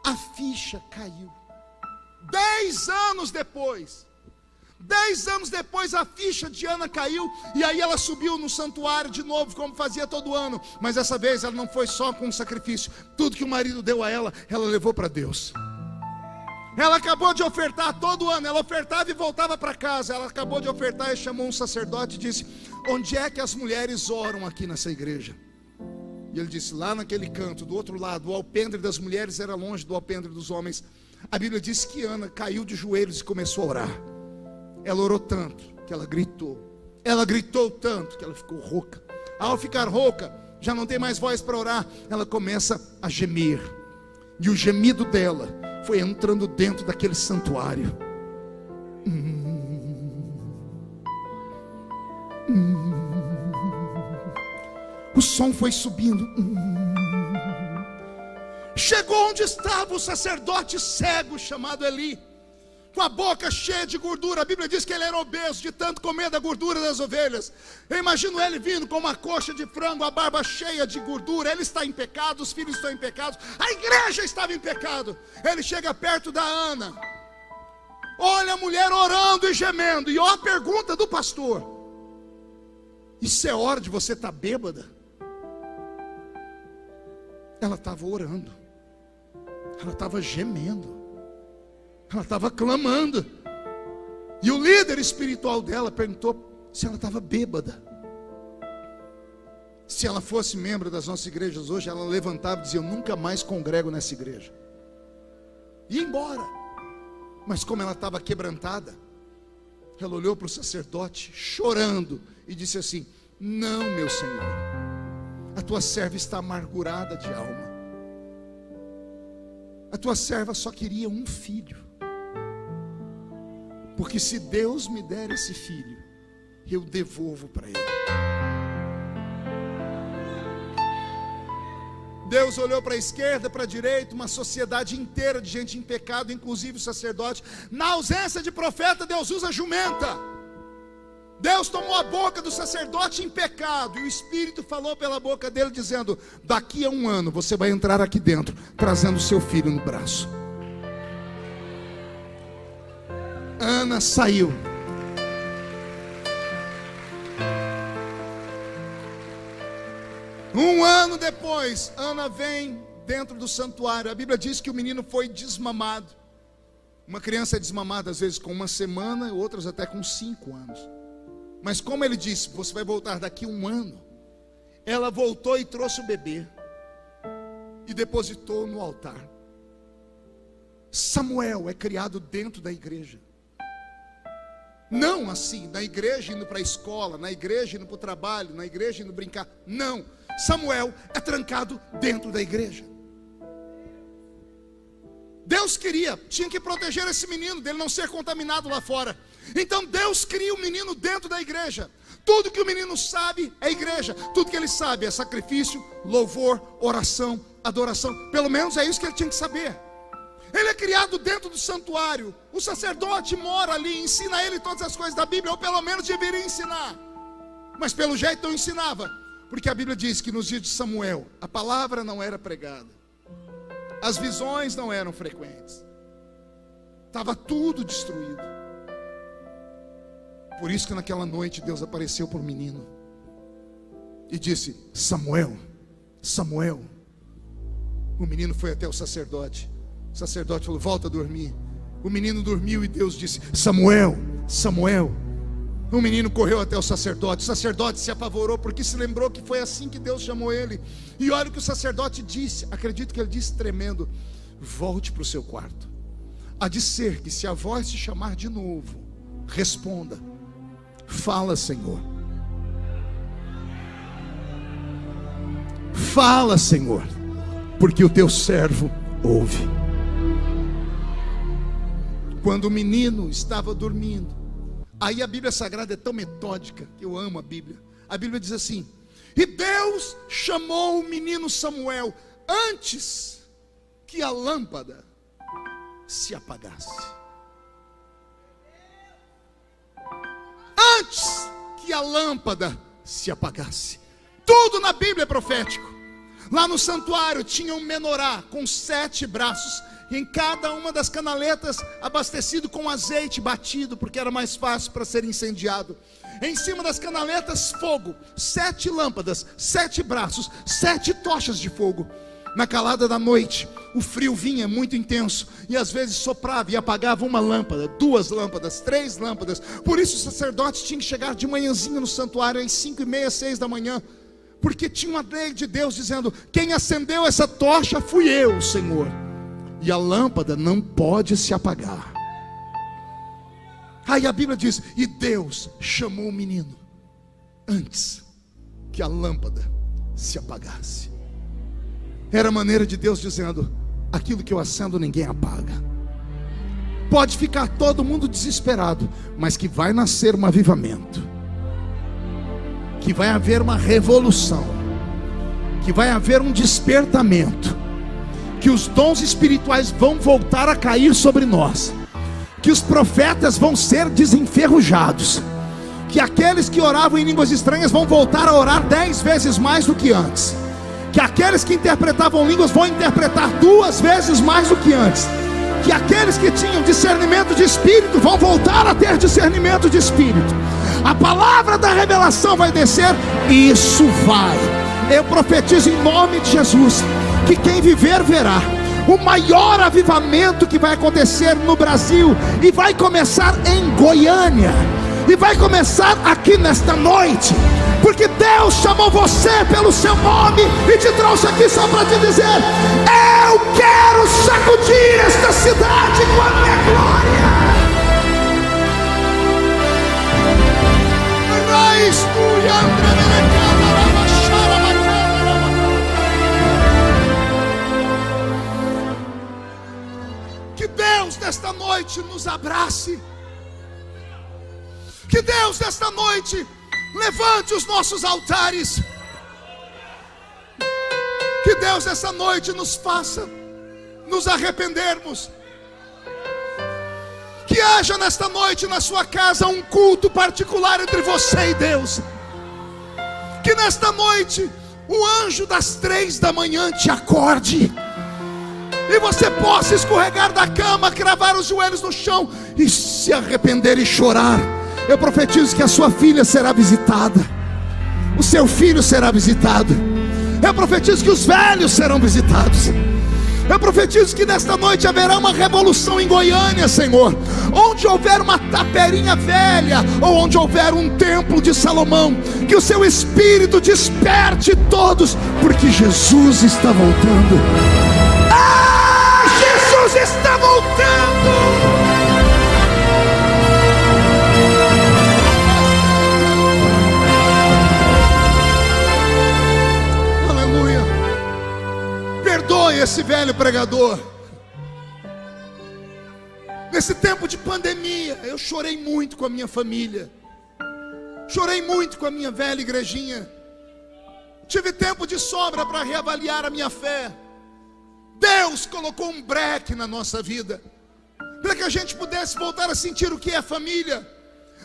A ficha caiu. 10 anos depois a ficha de Ana caiu. E aí ela subiu no santuário de novo, como fazia todo ano. Mas dessa vez ela não foi só com um sacrifício. Tudo que o marido deu a ela, ela levou para Deus. Ela acabou de ofertar todo ano. Ela ofertava e voltava para casa. Ela acabou de ofertar e chamou um sacerdote e disse: onde é que as mulheres oram aqui nessa igreja? E ele disse: lá naquele canto, do outro lado. O alpendre das mulheres era longe do alpendre dos homens. A Bíblia diz que Ana caiu de joelhos e começou a orar. Ela orou tanto que ela gritou. Ela gritou tanto que ela ficou rouca. Ao ficar rouca, já não tem mais voz para orar. Ela começa a gemer. E o gemido dela foi entrando dentro daquele santuário. O som foi subindo. Chegou onde estava o sacerdote cego chamado Eli, com a boca cheia de gordura. A Bíblia diz que ele era obeso de tanto comer da gordura das ovelhas. Eu imagino ele vindo com uma coxa de frango, a barba cheia de gordura. Ele está em pecado, os filhos estão em pecado, a igreja estava em pecado. Ele chega perto da Ana, olha a mulher orando e gemendo. E ó a pergunta do pastor: isso é hora de você estar bêbada? Ela estava orando, ela estava gemendo, ela estava clamando. E o líder espiritual dela perguntou se ela estava bêbada. Se ela fosse membro das nossas igrejas hoje, ela levantava e dizia: eu nunca mais congrego nessa igreja, e ia embora. Mas como ela estava quebrantada, ela olhou para o sacerdote chorando e disse assim: não, meu Senhor, a tua serva está amargurada de alma. A tua serva só queria um filho, porque se Deus me der esse filho, eu devolvo para ele. Deus olhou para a esquerda, para a direita, uma sociedade inteira de gente em pecado, inclusive o sacerdote. Na ausência de profeta, Deus usa jumenta. Deus tomou a boca do sacerdote em pecado, e o Espírito falou pela boca dele dizendo: daqui a 1 ano você vai entrar aqui dentro, trazendo seu filho no braço. Ana saiu. Um ano depois, Ana vem dentro do santuário. A Bíblia diz que o menino foi desmamado. Uma criança é desmamada às vezes com 1 semana, outras até com 5 anos. Mas como ele disse: você vai voltar daqui a 1 ano, ela voltou e trouxe o bebê e depositou no altar. Samuel é criado dentro da igreja. Não assim, na igreja indo para a escola, na igreja indo para o trabalho, na igreja indo brincar. Não, Samuel é trancado dentro da igreja. Deus tinha que proteger esse menino, dele não ser contaminado lá fora. Então Deus cria o menino dentro da igreja. Tudo que o menino sabe é igreja. Tudo que ele sabe é sacrifício, louvor, oração, adoração. Pelo menos é isso que ele tinha que saber. Ele é criado dentro do santuário. O sacerdote mora ali, ensina a ele todas as coisas da Bíblia, ou pelo menos deveria ensinar. Mas pelo jeito não ensinava, porque a Bíblia diz que nos dias de Samuel a palavra não era pregada, as visões não eram frequentes, estava tudo destruído. Por isso que naquela noite Deus apareceu para o menino e disse: Samuel. Samuel. O menino foi até o sacerdote. O sacerdote falou: volta a dormir. O menino dormiu e Deus disse: Samuel, Samuel. O menino correu até o sacerdote se apavorou, porque se lembrou que foi assim que Deus chamou ele. E olha o que o sacerdote disse, acredito que ele disse tremendo: volte para o seu quarto. Há de ser que se a voz te chamar de novo, responda: fala, Senhor. Fala, Senhor, porque o teu servo ouve. Quando o menino estava dormindo, aí a Bíblia Sagrada é tão metódica, que eu amo a Bíblia. A Bíblia diz assim: e Deus chamou o menino Samuel antes que a lâmpada se apagasse. Antes que a lâmpada se apagasse. Tudo na Bíblia é profético. Lá no santuário tinha um menorá com 7 braços, e em cada uma das canaletas abastecido com azeite batido, porque era mais fácil para ser incendiado. Em cima das canaletas, fogo, 7 lâmpadas, 7 braços, 7 tochas de fogo. Na calada da noite, o frio vinha muito intenso, e às vezes soprava e apagava uma lâmpada, 2 lâmpadas, 3 lâmpadas. Por isso o sacerdote tinha que chegar de manhãzinha no santuário, às 5:30, 6 da manhã, porque tinha uma lei de Deus dizendo: quem acendeu essa tocha fui eu, Senhor, e a lâmpada não pode se apagar. Aí a Bíblia diz: e Deus chamou o menino antes que a lâmpada se apagasse. Era a maneira de Deus dizendo: aquilo que eu acendo ninguém apaga. Pode ficar todo mundo desesperado, mas que vai nascer um avivamento, que vai haver uma revolução, que vai haver um despertamento, que os dons espirituais vão voltar a cair sobre nós, que os profetas vão ser desenferrujados, que aqueles que oravam em línguas estranhas vão voltar a orar 10 vezes mais do que antes, que aqueles que interpretavam línguas vão interpretar 2 vezes mais do que antes, que aqueles que tinham discernimento de espírito vão voltar a ter discernimento de espírito. A palavra da revelação vai descer, e isso vai. Eu profetizo em nome de Jesus, que quem viver verá o maior avivamento que vai acontecer no Brasil, e vai começar em Goiânia, e vai começar aqui nesta noite, porque Deus chamou você pelo seu nome e te trouxe aqui só para te dizer: eu quero sacudir esta cidade com a minha glória. Que Deus nesta noite nos abrace. Que Deus nesta noite levante os nossos altares. Que Deus nessa noite nos faça nos arrependermos. Que haja nesta noite na sua casa um culto particular entre você e Deus. Que nesta noite o anjo das 3 da manhã te acorde, e você possa escorregar da cama, cravar os joelhos no chão e se arrepender e chorar. Eu profetizo que a sua filha será visitada, o seu filho será visitado. Eu profetizo que os velhos serão visitados. Eu profetizo que nesta noite haverá uma revolução em Goiânia, Senhor. Onde houver uma taperinha velha, ou onde houver um templo de Salomão, que o seu Espírito desperte todos, porque Jesus está voltando. Ah, Jesus está voltando. Perdoe esse velho pregador. Nesse tempo de pandemia, eu chorei muito com a minha família, chorei muito com a minha velha igrejinha. Tive tempo de sobra para reavaliar a minha fé. Deus colocou um breque na nossa vida, para que a gente pudesse voltar a sentir o que é família,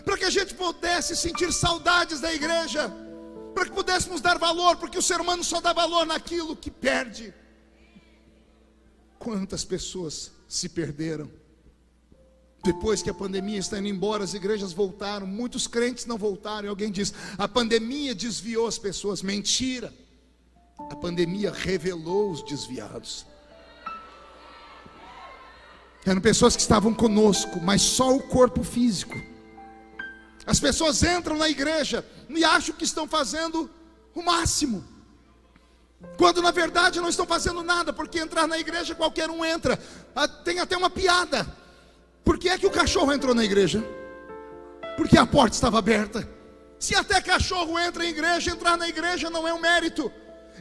para que a gente pudesse sentir saudades da igreja, para que pudéssemos dar valor, porque o ser humano só dá valor naquilo que perde. Quantas pessoas se perderam? Depois que a pandemia está indo embora, as igrejas voltaram, muitos crentes não voltaram. E alguém diz: a pandemia desviou as pessoas. Mentira. A pandemia revelou os desviados. Eram pessoas que estavam conosco, mas só o corpo físico. As pessoas entram na igreja e acham que estão fazendo o máximo, quando na verdade não estão fazendo nada, porque entrar na igreja qualquer um entra. Tem até uma piada. Por que é que o cachorro entrou na igreja? Porque a porta estava aberta. Se até cachorro entra em igreja, entrar na igreja não é um mérito.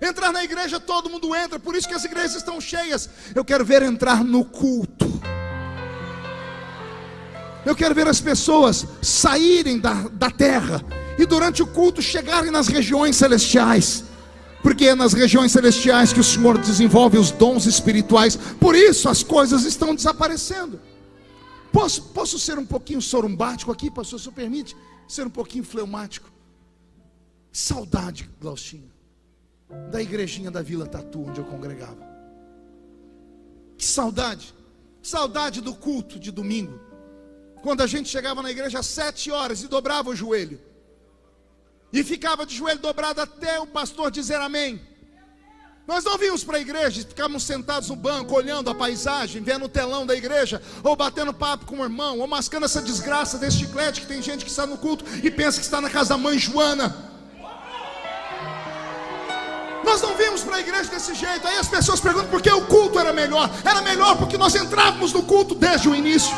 Entrar na igreja todo mundo entra, por isso que as igrejas estão cheias. Eu quero ver entrar no culto. Eu quero ver as pessoas saírem da terra e durante o culto chegarem nas regiões celestiais, porque é nas regiões celestiais que o Senhor desenvolve os dons espirituais. Por isso as coisas estão desaparecendo. Posso ser um pouquinho sorumbático aqui, pastor, se o permite? Ser um pouquinho fleumático. Saudade, Glaustinho, da igrejinha da Vila Tatu, onde eu congregava. Que saudade. Saudade do culto de domingo, quando a gente chegava na igreja às 7 horas e dobrava o joelho, e ficava de joelho dobrado até o pastor dizer amém. Nós não vínhamos para a igreja, ficávamos sentados no banco, olhando a paisagem, vendo o telão da igreja, ou batendo papo com o irmão, ou mascando essa desgraça desse chiclete, que tem gente que está no culto e pensa que está na casa da mãe Joana. Nós não vimos para a igreja desse jeito. Aí as pessoas perguntam por que o culto era melhor. Era melhor porque nós entrávamos no culto desde o início.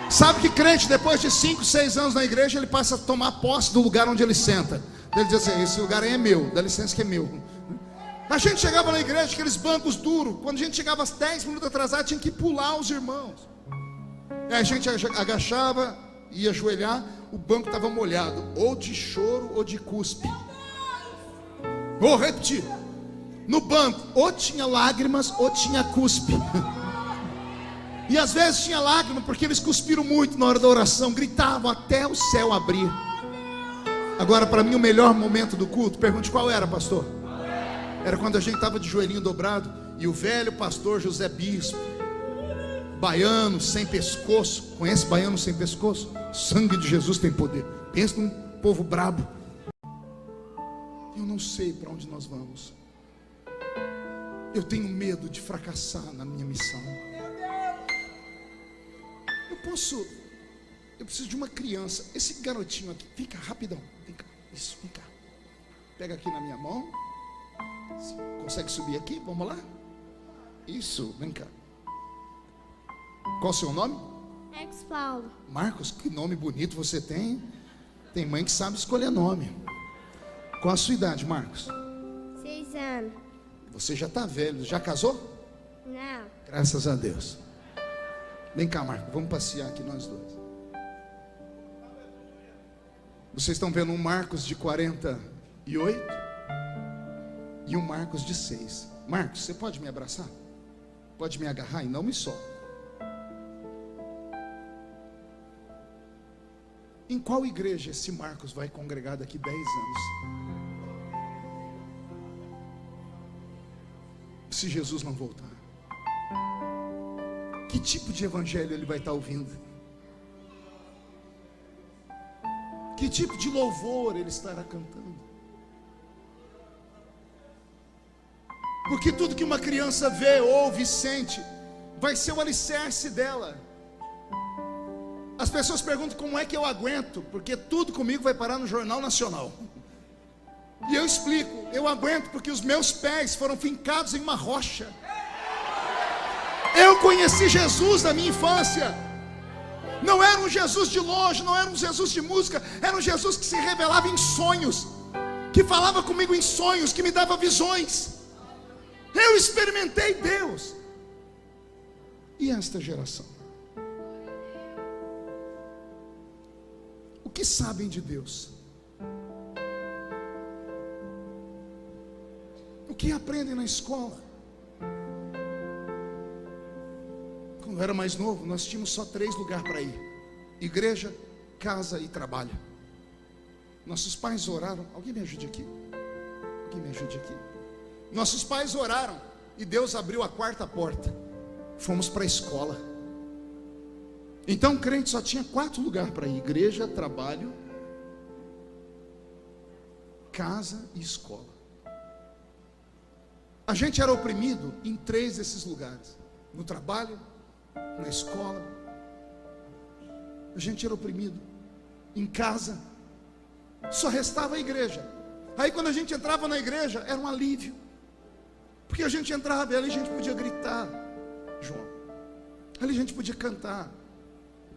Sabe que crente, depois de 5, 6 anos na igreja, ele passa a tomar posse do lugar onde ele senta. Ele diz assim: esse lugar aí é meu, dá licença que é meu. A gente chegava na igreja, aqueles bancos duros. Quando a gente chegava 10 minutos atrasado, tinha que pular os irmãos. Aí a gente agachava, ia ajoelhar, o banco estava molhado, ou de choro ou de cuspe. Vou repetir. No banco, ou tinha lágrimas ou tinha cuspe. E às vezes tinha lágrima porque eles cuspiram muito na hora da oração, gritavam até o céu abrir. Agora, para mim, o melhor momento do culto, pergunte qual era, pastor? Era quando a gente estava de joelhinho dobrado e o velho pastor José Bispo, baiano sem pescoço. Conhece baiano sem pescoço? Sangue de Jesus tem poder. Pensa num povo brabo. Eu não sei para onde nós vamos. Eu tenho medo de fracassar na minha missão. Eu preciso de uma criança. Esse garotinho aqui, vem cá, rapidão. Vem cá, isso, vem cá. Pega aqui na minha mão. Consegue subir aqui? Vamos lá? Isso, vem cá. Qual o seu nome? Marcos Paulo. Marcos, que nome bonito você tem. Tem mãe que sabe escolher nome. Qual a sua idade, Marcos? 6 anos. Você já está velho, já casou? Não. Graças a Deus. Vem cá, Marcos, vamos passear aqui nós dois. Vocês estão vendo um Marcos de 48 e um Marcos de 6. Marcos, você pode me abraçar? Pode me agarrar e não me solta. Em qual igreja esse Marcos vai congregar daqui 10 anos? Se Jesus não voltar. Que tipo de evangelho ele vai estar ouvindo? Que tipo de louvor ele estará cantando? Porque tudo que uma criança vê, ouve e sente vai ser o alicerce dela. As pessoas perguntam como é que eu aguento, porque tudo comigo vai parar no Jornal Nacional. E eu explico, eu aguento porque os meus pés foram fincados em uma rocha. Eu conheci Jesus na minha infância. Não era um Jesus de longe, não era um Jesus de música, era um Jesus que se revelava em sonhos, que falava comigo em sonhos, que me dava visões. Eu experimentei Deus. E esta geração? O que sabem de Deus? O que aprendem na escola? Quando eu era mais novo, nós tínhamos só 3 lugares para ir: igreja, casa e trabalho. Nossos pais oraram. Alguém me ajude aqui? Alguém me ajude aqui? Nossos pais oraram e Deus abriu a 4ª porta. Fomos para a escola. Então o crente só tinha 4 lugares para ir: igreja, trabalho, casa e escola. A gente era oprimido em 3 desses lugares: no trabalho, na escola. A gente era oprimido em casa. Só restava a igreja. Aí quando a gente entrava na igreja, era um alívio, porque a gente entrava e ali a gente podia gritar, João. Ali a gente podia cantar.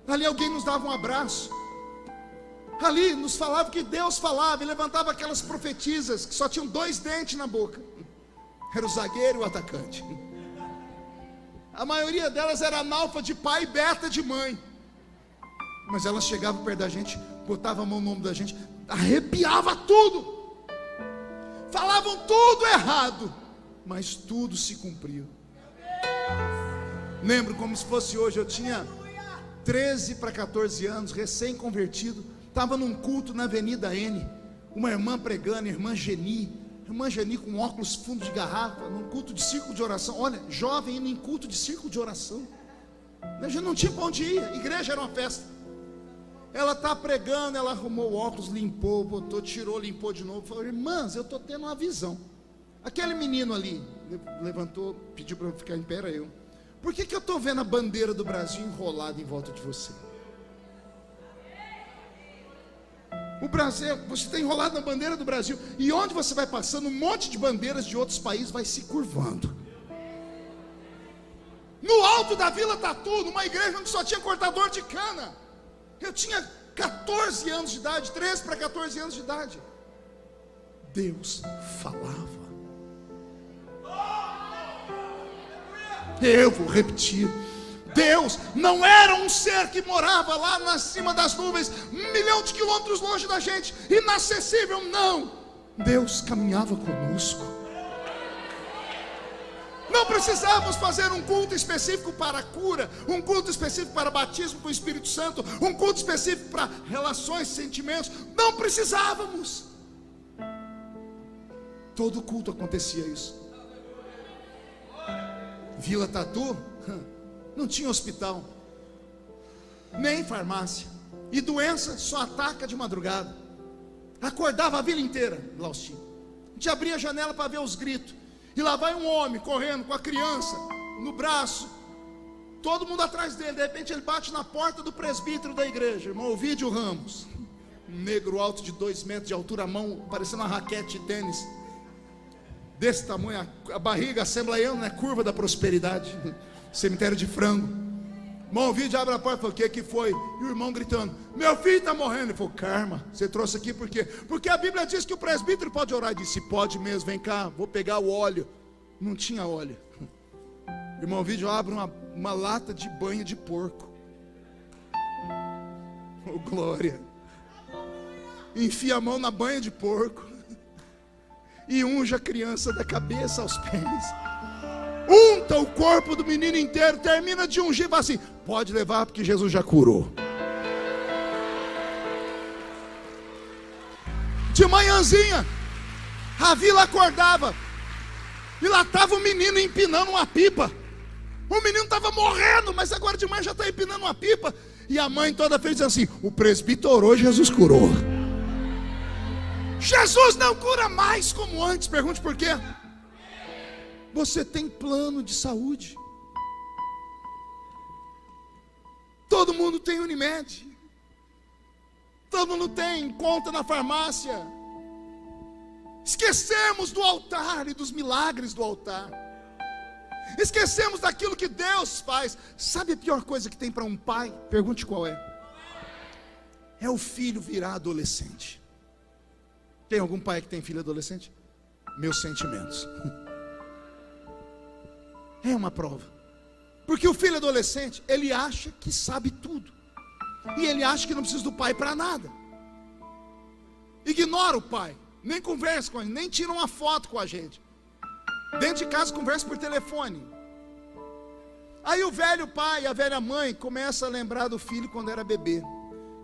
Ali alguém nos dava um abraço. Ali nos falava que Deus falava, e levantava aquelas profetisas que só tinham 2 dentes na boca. Era o zagueiro e o atacante. A maioria delas era analfa de pai e beta de mãe. Mas elas chegavam perto da gente, botavam a mão no ombro da gente, arrepiava tudo. Falavam tudo errado, mas tudo se cumpriu. Lembro como se fosse hoje. Eu tinha 13 para 14 anos, recém-convertido. Estava num culto na Avenida N. Uma irmã pregando, irmã Geni com óculos fundo de garrafa, num culto de círculo de oração. Olha, jovem indo em culto de círculo de oração. A gente não tinha para onde ir, a igreja era uma festa. Ela está pregando, ela arrumou o óculos, limpou, botou, tirou, limpou de novo. Falou: irmãs, eu estou tendo uma visão. Aquele menino ali levantou, pediu para eu ficar em pé, era eu. Por que eu estou vendo a bandeira do Brasil enrolada em volta de você? O Brasil, você está enrolado na bandeira do Brasil, e onde você vai passando, um monte de bandeiras de outros países vai se curvando. No alto da Vila Tatu, numa igreja onde só tinha cortador de cana. Eu tinha 14 anos de idade, 13 para 14 anos de idade. Deus falava. Eu vou repetir: Deus não era um ser que morava lá na cima das nuvens, 1 milhão de quilômetros longe da gente, inacessível, não. Deus caminhava conosco. Não precisávamos fazer um culto específico para a cura, um culto específico para batismo com o Espírito Santo, um culto específico para relações, sentimentos. Não precisávamos. Todo culto acontecia isso. Vila Tatu não tinha hospital, nem farmácia, e doença só ataca de madrugada. Acordava a vila inteira, Laustinho. A gente abria a janela para ver os gritos, e lá vai um homem correndo com a criança no braço, todo mundo atrás dele. De repente ele bate na porta do presbítero da igreja, irmão Ovídio Ramos, um negro alto de 2 metros de altura, a mão parecendo uma raquete de tênis, desse tamanho, a barriga assembleiana, né? Curva da prosperidade, cemitério de frango. Irmão Ovídio abre a porta e fala: o que foi? E o irmão gritando: meu filho está morrendo. Ele falou: Karma, você trouxe aqui por quê? Porque a Bíblia diz que o presbítero pode orar. Ele disse: pode mesmo, vem cá, vou pegar o óleo. Não tinha óleo. O irmão Ovídio abre uma lata de banha de porco. Oh, glória. Enfia a mão na banha de porco e unge a criança da cabeça aos pés. Unta o corpo do menino inteiro, termina de ungir e fala assim: pode levar, porque Jesus já curou. De manhãzinha, a vila acordava, e lá estava o menino empinando uma pipa. O menino estava morrendo, mas agora de manhã já está empinando uma pipa. E a mãe toda fez assim: o presbítero orou, Jesus curou. Jesus não cura mais como antes. Pergunte por quê? Você tem plano de saúde. Todo mundo tem Unimed. Todo mundo tem conta na farmácia. Esquecemos do altar e dos milagres do altar. Esquecemos daquilo que Deus faz. Sabe a pior coisa que tem para um pai? Pergunte qual é. É o filho virar adolescente. Tem algum pai que tem filho adolescente? Meus sentimentos. É uma prova. Porque o filho adolescente, ele acha que sabe tudo. E ele acha que não precisa do pai para nada. Ignora o pai. Nem conversa com ele, nem tira uma foto com a gente. Dentro de casa conversa por telefone. Aí o velho pai e a velha mãe começam a lembrar do filho quando era bebê.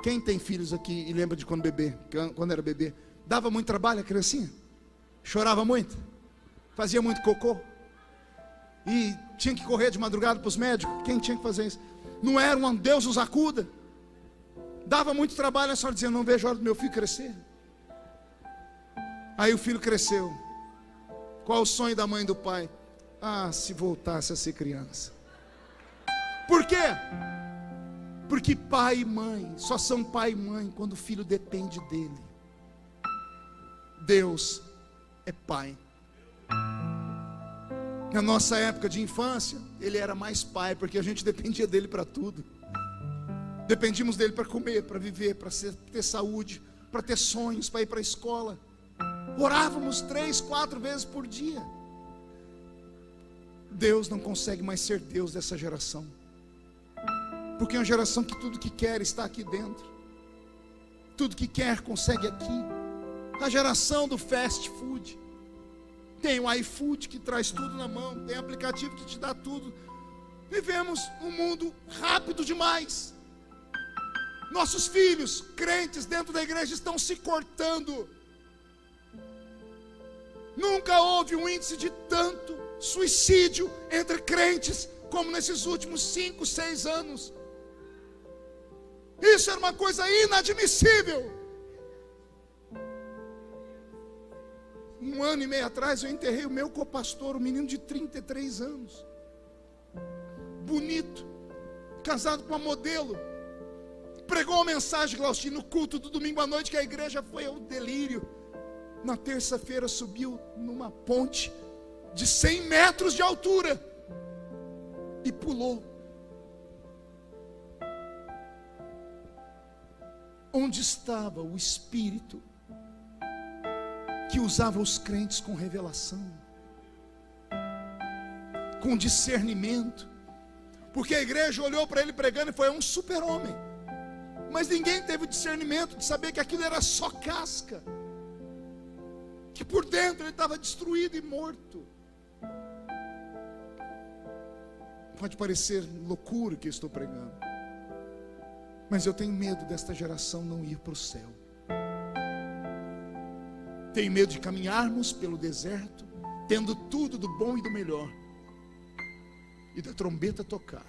Quem tem filhos aqui e lembra de quando era bebê? Dava muito trabalho a criancinha? Chorava muito? Fazia muito cocô? E tinha que correr de madrugada para os médicos? Quem tinha que fazer isso? Não era um Deus os acuda? Dava muito trabalho, a senhora dizia: não vejo a hora do meu filho crescer. Aí o filho cresceu, Qual o sonho da mãe e do pai? Ah, se voltasse a ser criança. Por quê? Porque pai e mãe só são pai e mãe quando o filho depende dele. Deus é pai. Na nossa época de infância, ele era mais pai, porque a gente dependia dele para tudo. Dependíamos dele para comer, para viver, para ter saúde, para ter sonhos, para ir para a escola. Orávamos 3, 4 vezes por dia. Deus não consegue mais ser Deus dessa geração, porque é uma geração que tudo que quer está aqui dentro. Tudo que quer consegue aqui. A geração do fast food. Tem o iFood que traz tudo na mão, tem aplicativo que te dá tudo. Vivemos um mundo rápido demais. Nossos filhos, crentes dentro da igreja, estão se cortando. Nunca houve um índice de tanto suicídio entre crentes como nesses últimos 5, 6 anos. Isso era uma coisa inadmissível. 1 ano e meio atrás eu enterrei o meu copastor, um menino de 33 anos, bonito, casado com uma modelo. Pregou uma mensagem, Glaustin, no culto do domingo à noite, que a igreja foi ao delírio. Na terça-feira subiu numa ponte de 100 metros de altura e pulou. Onde estava o Espírito que usava os crentes com revelação, com discernimento? Porque a igreja olhou para ele pregando e foi um super-homem, mas ninguém teve o discernimento de saber que aquilo era só casca, que por dentro ele estava destruído e morto. Pode parecer loucura o que eu estou pregando, mas eu tenho medo desta geração não ir para o céu. Tenho medo de caminharmos pelo deserto, tendo tudo do bom e do melhor, e da trombeta tocar,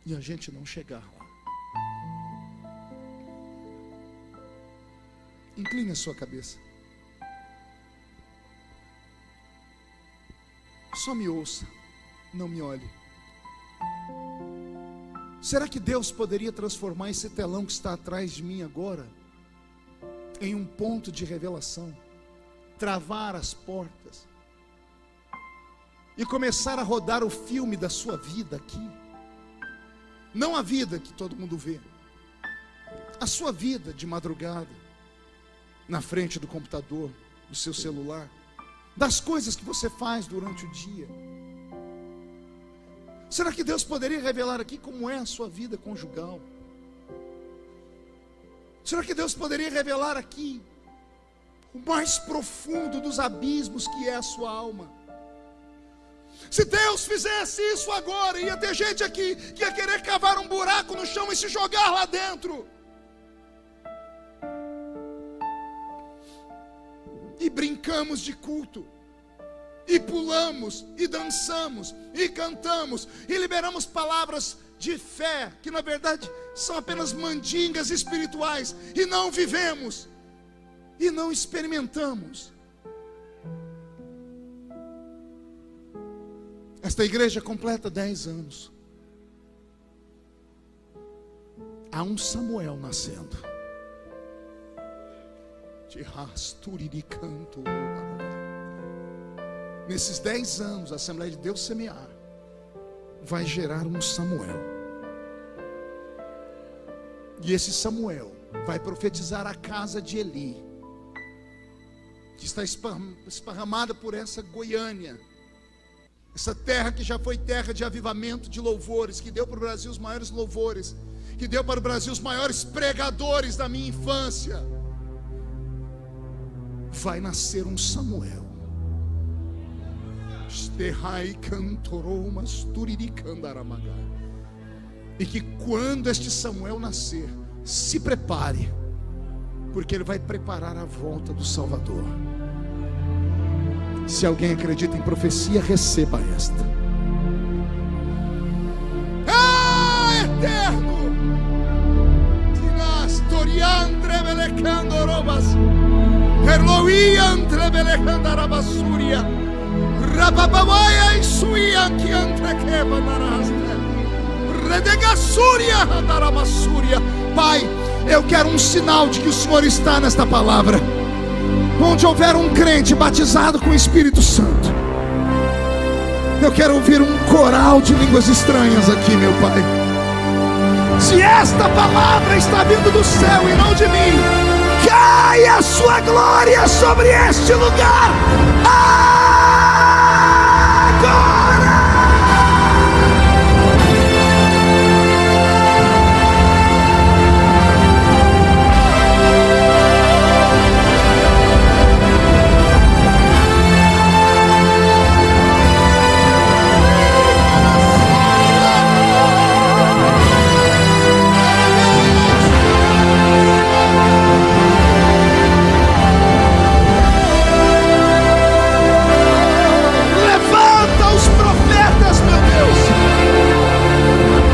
e a gente não chegar lá. Incline a sua cabeça. Só me ouça, não me olhe. Será que Deus poderia transformar esse telão que está atrás de mim agora em um ponto de revelação, travar as portas e começar a rodar o filme da sua vida aqui? Não a vida que todo mundo vê, a sua vida de madrugada, na frente do computador, do seu celular, das coisas que você faz durante o dia. Será que Deus poderia revelar aqui como é a sua vida conjugal? Será que Deus poderia revelar aqui o mais profundo dos abismos que é a sua alma? Se Deus fizesse isso agora, ia ter gente aqui que ia querer cavar um buraco no chão e se jogar lá dentro. E brincamos de culto, e pulamos, e dançamos, e cantamos, e liberamos palavras de fé, que na verdade são apenas mandingas espirituais, e não vivemos, e não experimentamos. Esta igreja completa 10 anos. Há um Samuel nascendo. Nesses 10 anos, a Assembleia de Deus Semear vai gerar um Samuel. E esse Samuel vai profetizar a casa de Eli, que está esparramada por essa Goiânia, essa terra que já foi terra de avivamento, de louvores, que deu para o Brasil os maiores louvores, que deu para o Brasil os maiores pregadores da minha infância. Vai nascer um Samuel. E que quando este Samuel nascer, se prepare, porque ele vai preparar a volta do Salvador. Se alguém acredita em profecia, receba esta. Ah, eterno! Erloia entre Belekandarabassúria. Rababawaya e Suia que entrequeba naraste. Redegassúria Andarabassúria. Pai, eu quero um sinal de que o Senhor está nesta palavra. Onde houver um crente batizado com o Espírito Santo, eu quero ouvir um coral de línguas estranhas aqui, meu Pai. Se esta palavra está vindo do céu e não de mim, caia a sua glória sobre este lugar agora.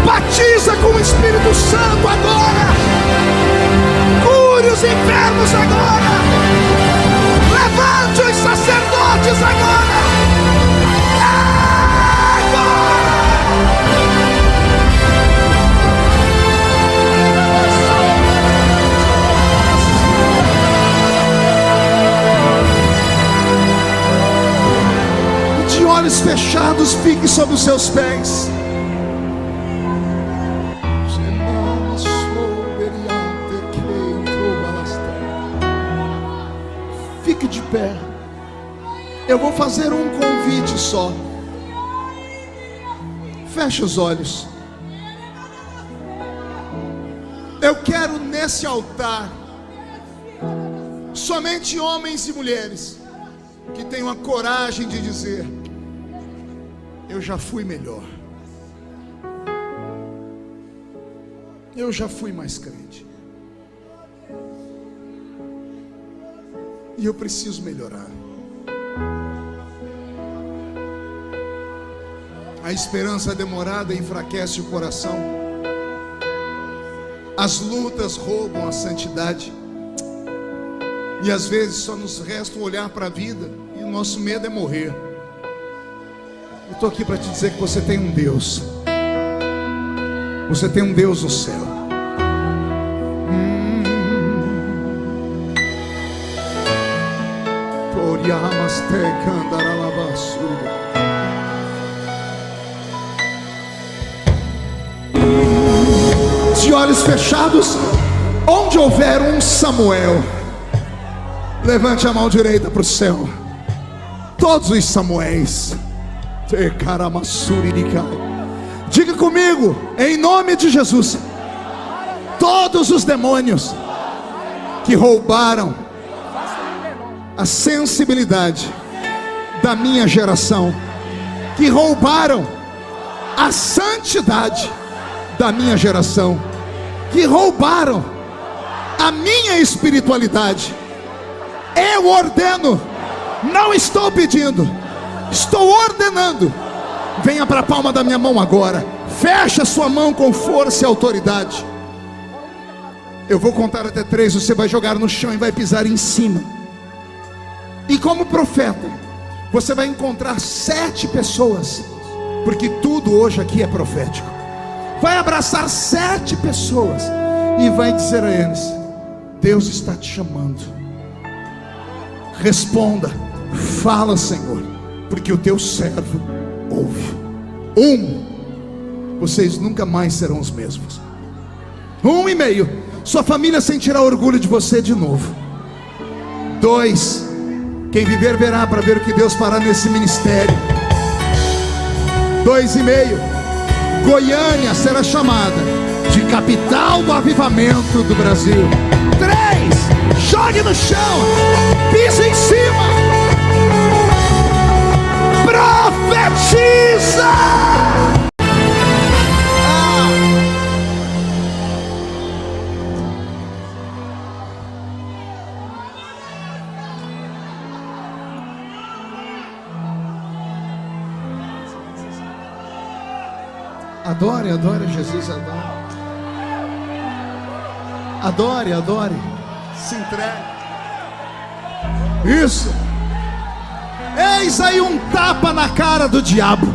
Batiza com o Espírito Santo agora. Cure os enfermos agora. Levante os sacerdotes agora. De olhos fechados, fique sobre os seus pés. Fique de pé. Eu vou fazer um convite só. Feche os olhos. Eu quero nesse altar somente homens e mulheres que tenham a coragem de dizer: eu já fui melhor. Eu já fui mais crente. E eu preciso melhorar. A esperança demorada enfraquece o coração. As lutas roubam a santidade. E às vezes só nos resta olhar para a vida e o nosso medo é morrer. Eu estou aqui para te dizer que você tem um Deus. Você tem um Deus no céu. De olhos fechados, onde houver um Samuel, levante a mão direita para o céu. Todos os Samuéis, diga comigo, em nome de Jesus, todos os demônios que roubaram a sensibilidade da minha geração, que roubaram a santidade da minha geração, que roubaram a minha espiritualidade, eu ordeno, não estou pedindo, estou ordenando. Venha para a palma da minha mão agora. Feche a sua mão com força e autoridade. Eu vou contar até 3. Você vai jogar no chão e vai pisar em cima. E como profeta, você vai encontrar 7 pessoas, porque tudo hoje aqui é profético. Vai abraçar 7 pessoas e vai dizer a eles: Deus está te chamando. Responda, fala, Senhor, porque o teu servo ouve. 1, vocês nunca mais serão os mesmos. 1,5, sua família sentirá orgulho de você de novo. 2, quem viver verá para ver o que Deus fará nesse ministério. 2,5, Goiânia será chamada de capital do avivamento do Brasil. 3, jogue no chão, pisa em cima, profetiza. Adore, adore Jesus, adore. Adore, adore. Se entregue. Isso. Eis aí um tapa na cara do diabo.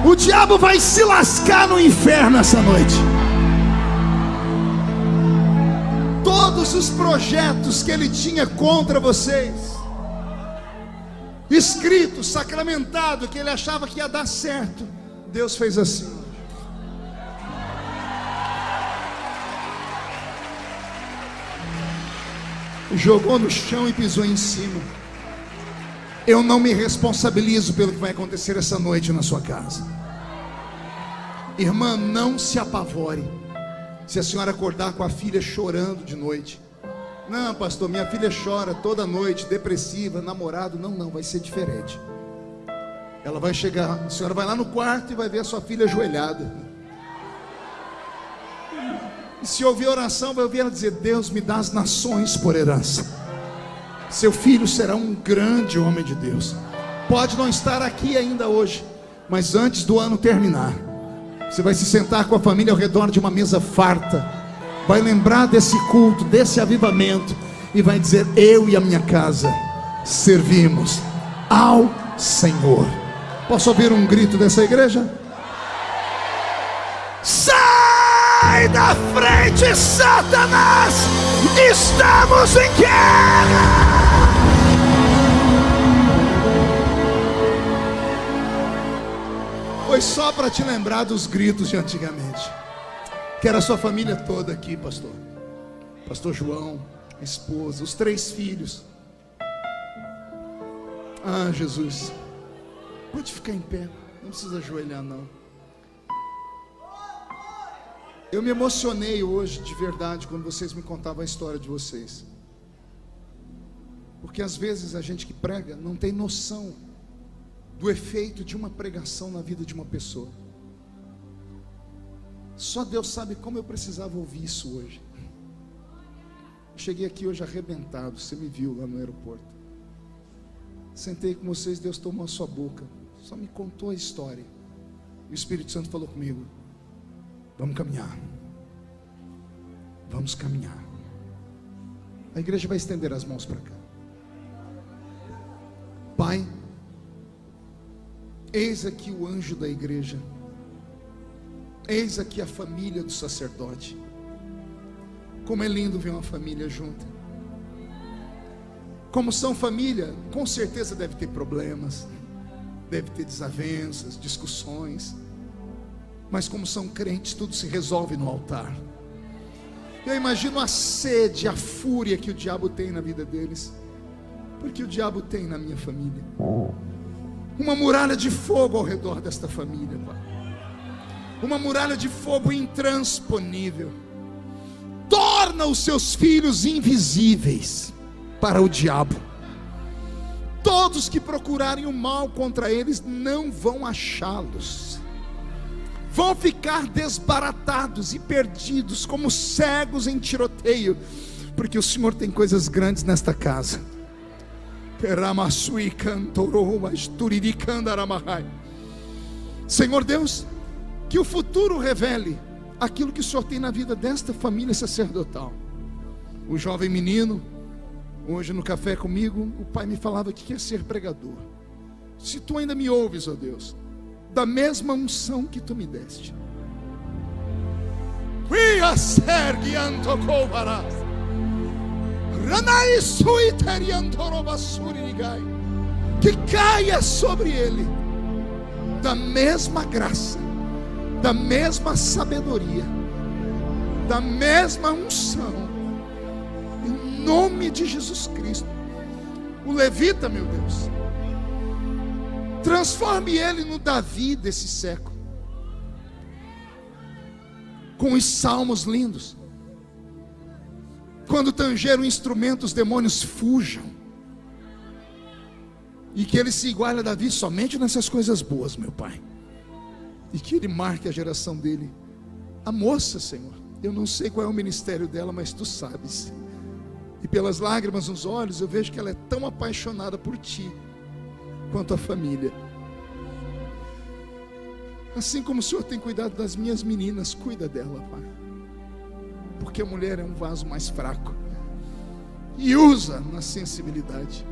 O diabo vai se lascar no inferno essa noite. Todos os projetos que ele tinha contra vocês, escrito, sacramentado, que ele achava que ia dar certo, Deus fez assim. Jogou no chão e pisou em cima. Eu não me responsabilizo pelo que vai acontecer essa noite na sua casa. Irmã, não se apavore se a senhora acordar com a filha chorando de noite. Não, pastor, minha filha chora toda noite, depressiva, namorado. Não, vai ser diferente. Ela vai chegar, a senhora vai lá no quarto e vai ver a sua filha ajoelhada. E se ouvir oração, vai ouvir ela dizer: Deus, me dá as nações por herança. Seu filho será um grande homem de Deus. Pode não estar aqui ainda hoje, mas antes do ano terminar, você vai se sentar com a família ao redor de uma mesa farta, vai lembrar desse culto, desse avivamento, e vai dizer: eu e a minha casa servimos ao Senhor. Posso ouvir um grito dessa igreja? Sai da frente, Satanás! Estamos em guerra! Foi só para te lembrar dos gritos de antigamente. Que era a sua família toda aqui, pastor. Pastor João, a esposa, os 3 filhos. Ah, Jesus. Pode ficar em pé, não precisa ajoelhar não. Eu me emocionei hoje de verdade quando vocês me contavam a história de vocês. Porque às vezes a gente que prega não tem noção do efeito de uma pregação na vida de uma pessoa. Só Deus sabe como eu precisava ouvir isso hoje. Cheguei aqui hoje arrebentado, você me viu lá no aeroporto. Sentei com vocês, Deus tomou a sua boca, só me contou a história. E o Espírito Santo falou comigo: vamos caminhar. Vamos caminhar. A igreja vai estender as mãos para cá. Pai, eis aqui o anjo da igreja. Eis aqui a família do sacerdote. Como é lindo ver uma família junta. Como são família, com certeza deve ter problemas, deve ter desavenças, discussões. Mas como são crentes, tudo se resolve no altar. Eu imagino a sede, a fúria que o diabo tem na vida deles, porque o diabo tem na minha família. Uma muralha de fogo ao redor desta família, Pai. Uma muralha de fogo intransponível. Torna os seus filhos invisíveis para o diabo. Todos que procurarem o mal contra eles não vão achá-los. Vão ficar desbaratados e perdidos como cegos em tiroteio, porque o Senhor tem coisas grandes nesta casa. Senhor Deus, que o futuro revele aquilo que o Senhor tem na vida desta família sacerdotal. O jovem menino, hoje no café comigo, o pai me falava que quer ser pregador. Se tu ainda me ouves, ó Deus, da mesma unção que tu me deste, que caia sobre ele da mesma graça, da mesma sabedoria, da mesma unção, em nome de Jesus Cristo. O levita, meu Deus, transforme ele no Davi desse século, com os salmos lindos. Quando tanger o instrumento, os demônios fujam, e que ele se iguale a Davi somente nessas coisas boas, meu Pai, e que ele marque a geração dele. A moça, Senhor, eu não sei qual é o ministério dela, mas tu sabes, e pelas lágrimas nos olhos eu vejo que ela é tão apaixonada por ti quanto a família. Assim como o Senhor tem cuidado das minhas meninas, cuida dela, Pai, porque a mulher é um vaso mais fraco. e usa na sensibilidade.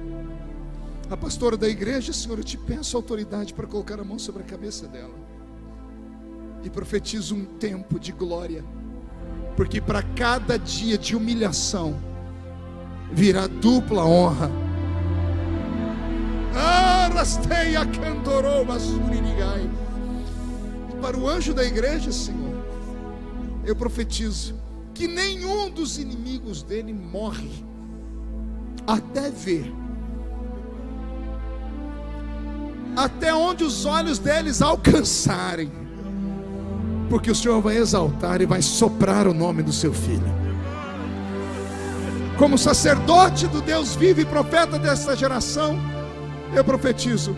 A pastora da igreja, Senhor, eu te peço autoridade para colocar a mão sobre a cabeça dela e profetizo um tempo de glória, porque para cada dia de humilhação virá dupla honra. E para o anjo da igreja, Senhor, eu profetizo que nenhum dos inimigos dele morre até ver, até onde os olhos deles alcançarem, porque o Senhor vai exaltar e vai soprar o nome do seu filho. Como sacerdote do Deus vivo e profeta desta geração, eu profetizo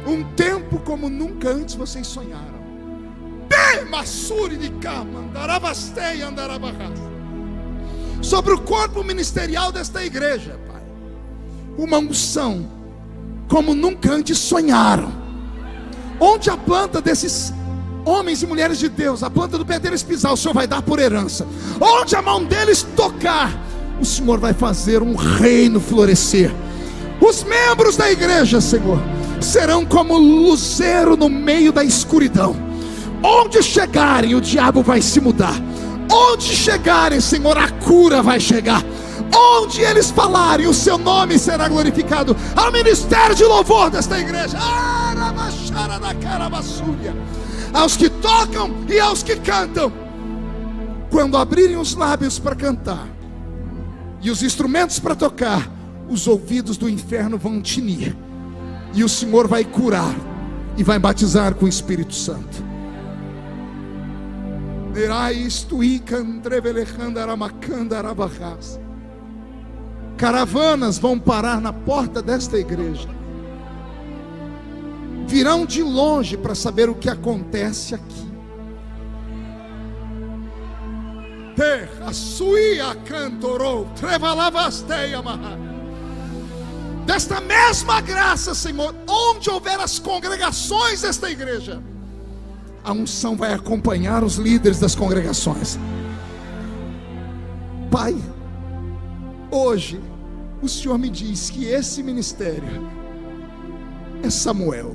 um tempo como nunca antes vocês sonharam. Sobre o corpo ministerial desta igreja, Pai, uma unção como nunca antes sonharam. Onde a planta desses homens e mulheres de Deus, a planta do pé deles pisar, o Senhor vai dar por herança. Onde a mão deles tocar, o Senhor vai fazer um reino florescer. Os membros da igreja, Senhor, serão como luzeiro no meio da escuridão. Onde chegarem, o diabo vai se mudar. Onde chegarem, Senhor, a cura vai chegar. Onde eles falarem, o seu nome será glorificado. Ao ministério de louvor desta igreja, aos que tocam e aos que cantam, quando abrirem os lábios para cantar e os instrumentos para tocar, os ouvidos do inferno vão tinir, e o Senhor vai curar e vai batizar com o Espírito Santo. Caravanas vão parar na porta desta igreja, virão de longe para saber o que acontece aqui. Desta mesma graça, Senhor, onde houver as congregações desta igreja, a unção vai acompanhar os líderes das congregações. Pai, hoje o Senhor me diz que esse ministério é Samuel,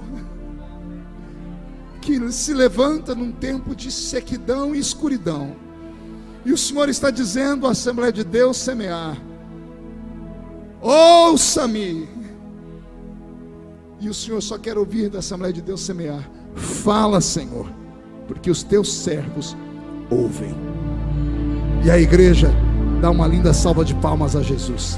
que se levanta num tempo de sequidão e escuridão, e o Senhor está dizendo à Assembleia de Deus semear. Ouça-me. E o Senhor só quer ouvir da Assembleia de Deus semear. Fala, Senhor, porque os teus servos ouvem. E a igreja dá uma linda salva de palmas a Jesus.